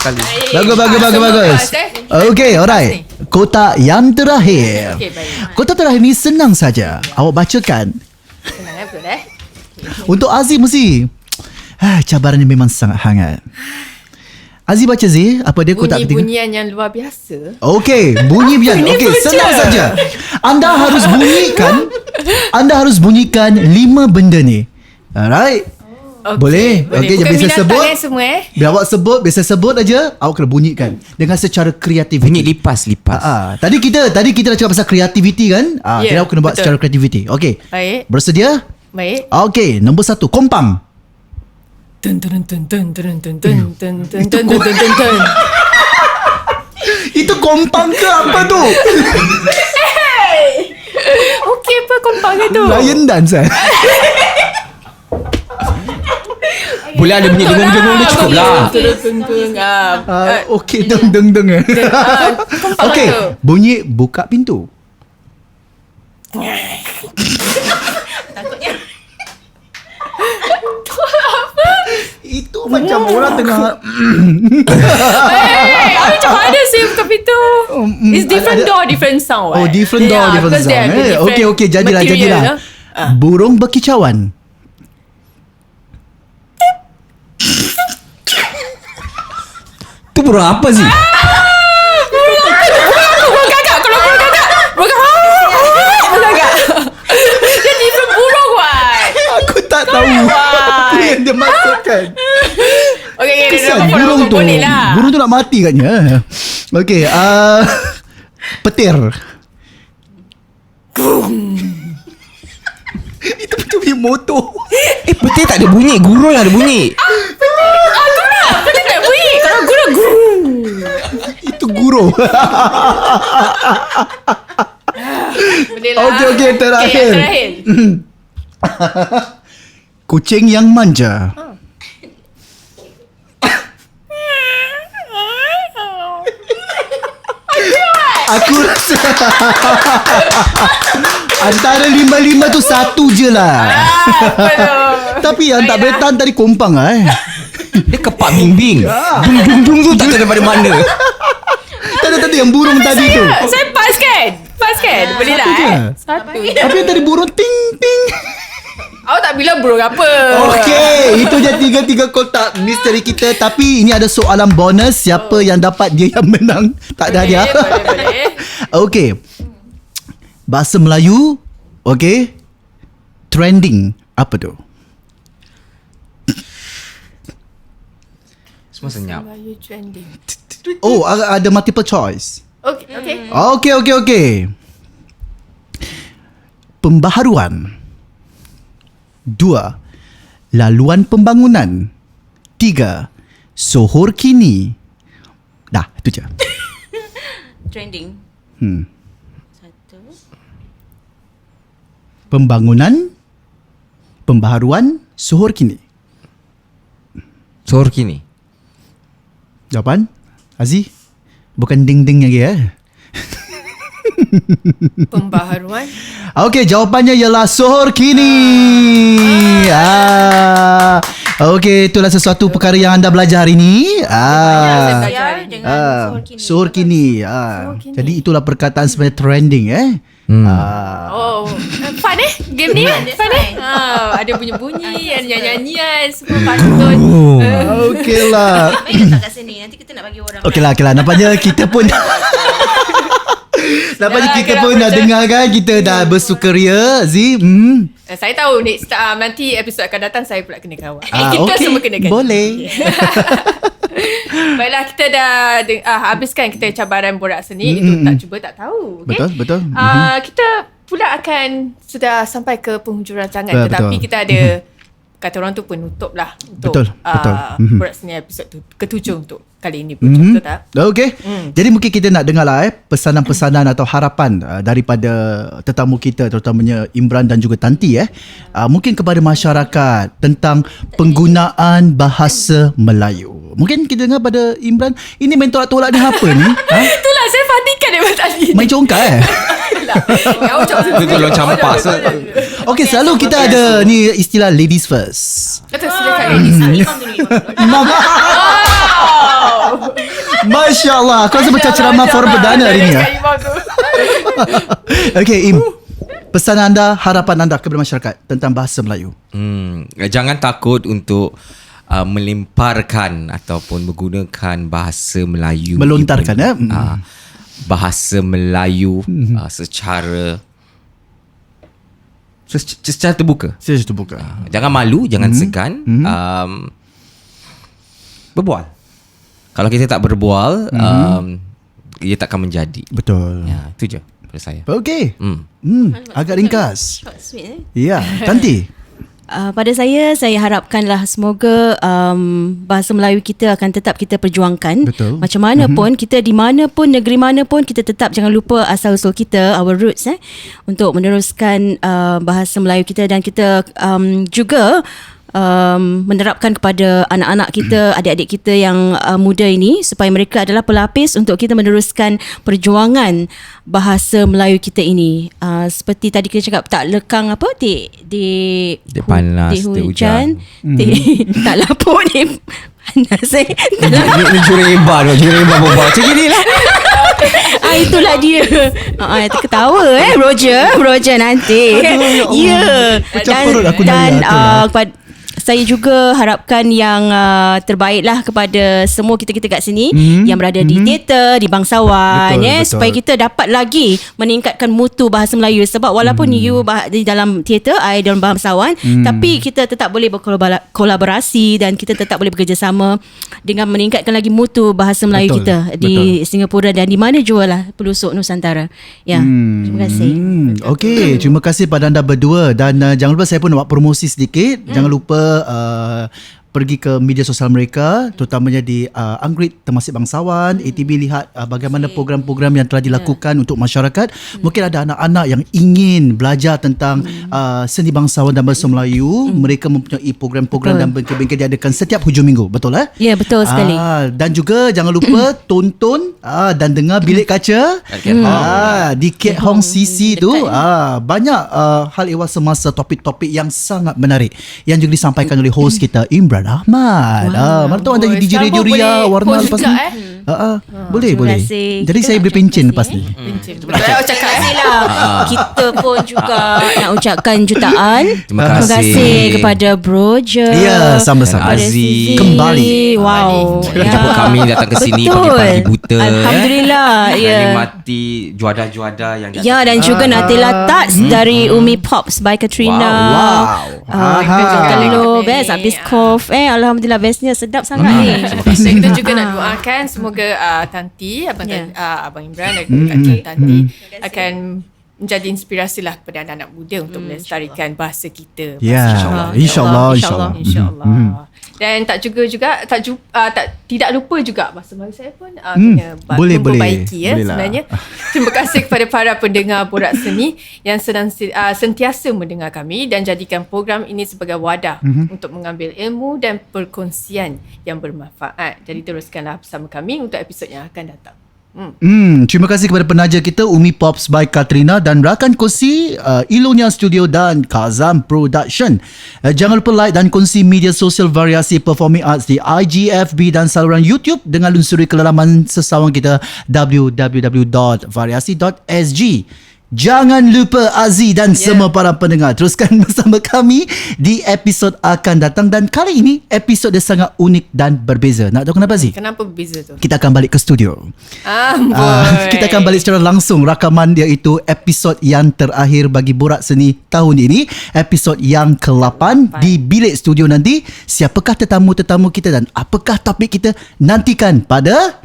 Okey, alright. Kotak yang terakhir. Okey, baik. Kotak terakhir ni senang saja. Awak bacakan. Senang betul Untuk Aziz mesti cabarannya memang sangat hangat. Aziz baca Aziz, apa dia kotak ketiga? Bunyi-bunyian yang luar biasa. Okey, bunyi biar. Okey, senang saja. Anda harus bunyikan 5 benda ni. Alright? Boleh? Okey, Bukan biasa binatang sebut. semua Bila awak biasa sebut aja, awak kena bunyikan dengan secara kreatif. Bunyi lipas. Tadi kita dah cakap pasal kreativiti kan? Ya, Kita kena buat betul. secara kreativiti. Okey. Baik. Bersedia? Baik. Okey, nombor 1, kompang. Itu kompang ke apa tu? Okey apa kompang itu? Lion dance Boleh ada bunyi dengung-dengung dia cukup lah. Okey, deng. Okey, tu. bunyi buka pintu. Itu macam orang tengah Macam mana sih buka pintu? It's different door, different sound. Oh, different door, different sound. Okey, jadilah. Burung berkicauan. Tu burung apa sih? Dia different burung why? Aku tak tahu apa yang dia maksudkan. Okay, Kesan burung tu. Boleh lah. Burung tu nak mati katnya. Okey, petir. Itu macam bunyi motor. Petir tak ada bunyi. Gurun ada bunyi. Petir tak bunyi. Kalau gurung gurung. Itu guru. Boleh lah. Okey, terakhir. Terakhir. Kucing yang manja. Aku rasa antara 5-5 tu satu je lah. Tapi yang tak boleh tahan tadi kompang Dia kepak bimbing. Dung tu tak tahu daripada mana. Tadi yang burung tadi tu. Saya pas kan? Boleh lah Satu. Tapi yang tadi burung ting ting. Awak tak bilang burung apa. Okey, itu je 3 kotak misteri kita. Tapi ini ada soalan bonus. Siapa yang dapat dia yang menang. Tak ada hadiah. Boleh. Okey. Bahasa Melayu. Okey. Trending. Apa tu? Semua senyap. Melayu trending. Oh, ada multiple choice. Okey. Pembaharuan. 2. Laluan pembangunan. 3. Sohor kini. Dah, itu je. Trending. Satu. Pembangunan, pembaharuan, sohor kini. Sohor kini. Jawapan? Aziz? Bukan ding-ding lagi Pembaharuan. Okey, jawapannya ialah sohor kini. Okey, itulah sesuatu perkara yang anda belajar hari ini. Sohor kini. Jadi itulah perkataan sebenarnya trending Fun game ni fun ada bunyi-bunyi, ada nyanyian, semua pantun. Okeylah. Baik letak kat sini. Nanti kita nak bagi orang. Okeylah. Nampaknya kita pun kita pun dah dengar kan. Kita dah bersukaria Zee. Saya tahu next nanti episod akan datang saya pula kena kawal. Kita semua kena kan. Boleh. Baiklah, kita dah habiskan kita cabaran borak seni. Itu tak cuba tak tahu. Okay? Betul. Kita pula akan sudah sampai ke penghujung rancangan. Betul. Tetapi kita ada kata orang tu penutup lah untuk Betul. borak seni episod tu ke-7 untuk kali ini. Betul tak? Okey. Jadi mungkin kita nak dengar lah pesanan-pesanan atau harapan daripada tetamu kita, terutamanya Imran dan juga Tanti mungkin kepada masyarakat tentang penggunaan bahasa Melayu. Mungkin kita dengar pada Imran. Ini main tolak-tolak ni apa ni? Itulah saya fatikan daripada tadi. Main congkak Itu tolong campak. Okey, selalu kita ada ni istilah ladies first. Kata silakan ladies. Masya Allah. Kau rasa macam ceramah forum perdana hari ni Okey, Im. Pesan anda, harapan anda kepada masyarakat tentang bahasa Melayu. Jangan takut untuk melemparkan ataupun menggunakan bahasa Melayu. Melontarkan bahasa Melayu secara terbuka. Jangan malu, jangan segan. Berbual. Kalau kita tak berbual, ia tak akan menjadi. Betul. Ya, itu je pada saya. Okey. Agak ringkas. Short sweet Ya, Tanti. Pada saya harapkanlah semoga bahasa Melayu kita akan tetap kita perjuangkan. Betul. Macam mana pun, kita di mana pun, negeri mana pun, kita tetap jangan lupa asal-usul kita, our roots untuk meneruskan bahasa Melayu kita. Dan kita juga menerapkan kepada anak-anak kita, adik-adik kita yang muda ini, supaya mereka adalah pelapis untuk kita meneruskan perjuangan bahasa Melayu kita ini. Seperti tadi kita cakap, tak lekang apa di panas, di hujan, tak lapuk di panas Ni jureba berbual macam gini lah. itulah dia. Ketawa Roger nanti. Ya. Macam perut aku Dan nanya, saya juga harapkan yang terbaiklah kepada semua kita-kita kat sini yang berada di teater, di bangsawan, Betul. supaya kita dapat lagi meningkatkan mutu bahasa Melayu. Sebab walaupun you di dalam teater, I dalam bangsawan, tapi kita tetap boleh berkolaborasi dan kita tetap boleh bekerjasama dengan meningkatkan lagi mutu bahasa Melayu kita di Singapura dan di mana jua lah pelosok Nusantara. Ya, terima kasih. Okey, terima kasih pada anda berdua. Dan jangan lupa, saya pun nak buat promosi sedikit. Jangan lupa pergi ke media sosial mereka, terutamanya di Anggerit Temasek Bangsawan, ATB, lihat bagaimana program-program yang telah dilakukan untuk masyarakat. Mungkin ada anak-anak yang ingin belajar tentang seni bangsawan dan bahasa Melayu. Mereka mempunyai program-program dan bengkel-bengkel diadakan setiap hujung minggu. Betul Ya, betul sekali. Dan juga jangan lupa tonton dan dengar Bilik Kaca di Ket Hong CC tu. Banyak hal ehwal semasa, topik-topik yang sangat menarik yang juga disampaikan oleh host kita Imran Ahmad. Mana tahu anda DJ Radio Ria Warna lepas ni. Boleh. kasih. Jadi Kita saya nak beli pencen lepas ni. Cakap Kita pun juga nak ucapkan jutaan. Terima Terima kasih. kasih kepada Bro Je. Ya, sama-sama. kepada Aziz. Fizi. Kembali. Wow. Jemput kami datang ke sini Betul. pagi-pagi buta. Alhamdulillah. Ya. Menikmati juada-juada yang datang. Ya, dan juga Natila Tats dari Umi Pops by Katrina. Telur best habis cough. Alhamdulillah bestnya sedap sangat ni. Kita juga nak doakan semoga Tanti, Abang Imran dan Kak Tanti akan menjadi inspirasi lah kepada anak-anak muda untuk melestarikan bahasa kita. Ya, InsyaAllah. InsyaAllah. Dan tidak lupa juga bahasa Melayu saya pun kena boleh. memperbaiki Boleh lah. sebenarnya. Terima kasih kepada para pendengar Borak Seni yang sentiasa mendengar kami dan jadikan program ini sebagai wadah untuk mengambil ilmu dan perkongsian yang bermanfaat. Jadi teruskanlah bersama kami untuk episod yang akan datang. Terima kasih kepada penaja kita Umi Pops by Katrina dan rakan kongsi Ilonia Studio dan Kazam Production. Jangan lupa like dan kongsi media sosial Variasi Performing Arts di IG, FB dan saluran YouTube dengan lunsuri ke laman sesawang kita www.variasi.sg. Jangan lupa Aziz dan semua para pendengar teruskan bersama kami di episod akan datang, dan kali ini episod dia sangat unik dan berbeza. Nak tahu kenapa Aziz? Kenapa berbeza tu? Kita akan balik ke studio. Kita akan balik secara langsung rakaman, iaitu episod yang terakhir bagi Borak Seni tahun ini, episod yang ke-8 di bilik studio nanti. Siapakah tetamu-tetamu kita dan apakah topik kita? Nantikan pada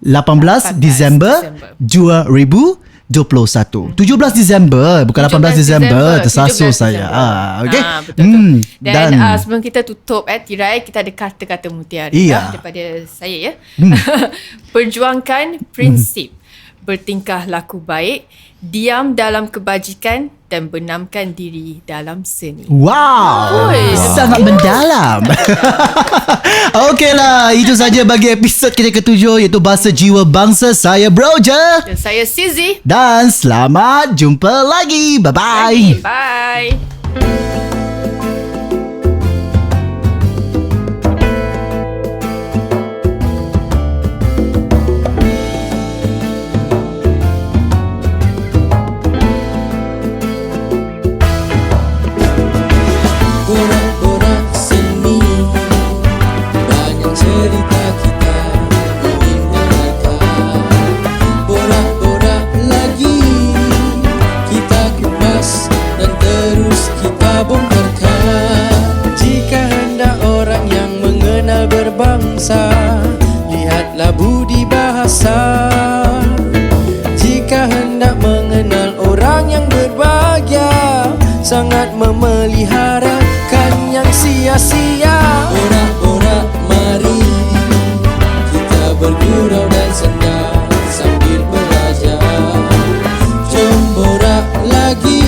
18 Disember 2021. 17 Disember, bukan 18 Disember. Tersasul saya. Okey. Betul. Dan sebelum kita tutup tirai, kita ada kata-kata mutiara daripada saya Perjuangkan prinsip, bertingkah laku baik, diam dalam kebajikan dan benamkan diri dalam seni. Wow, sangat mendalam. Okeylah, itu saja bagi episod kita ke-7, iaitu Bahasa Jiwa Bangsa. Saya Bro Je. Dan saya Sizi. Dan selamat jumpa lagi. Bye-bye. Bye. Borak-borak seni, banyak cerita kita ingin dengarkan. Borak-borak lagi, kita kupas dan terus kita bongkarkan. Jika hendak orang yang mengenal berbangsa, lihatlah budi bahasa. Jika hendak mengenal orang yang berbahagia, sangat memeliharakan yang sia-sia. Borak-borak mari, kita bergurau dan senda sambil belajar. Jom borak lagi,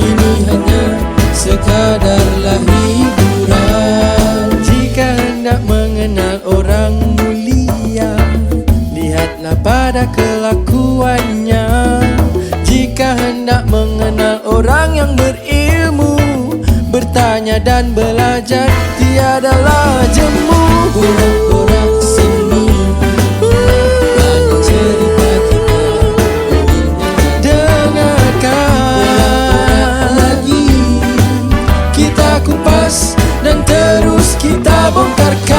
ini hanya sekadarlah hiburan. Jika hendak mengenal orang mulia, lihatlah pada kelakuannya. Jika hendak mengenal orang yang berilmu, bertanya dan belajar, tiadalah jemu. Borak-borak seni, banyak cerita kita ingin dengarkan. Borak-borak lagi, kita kupas dan terus kita bongkarkan.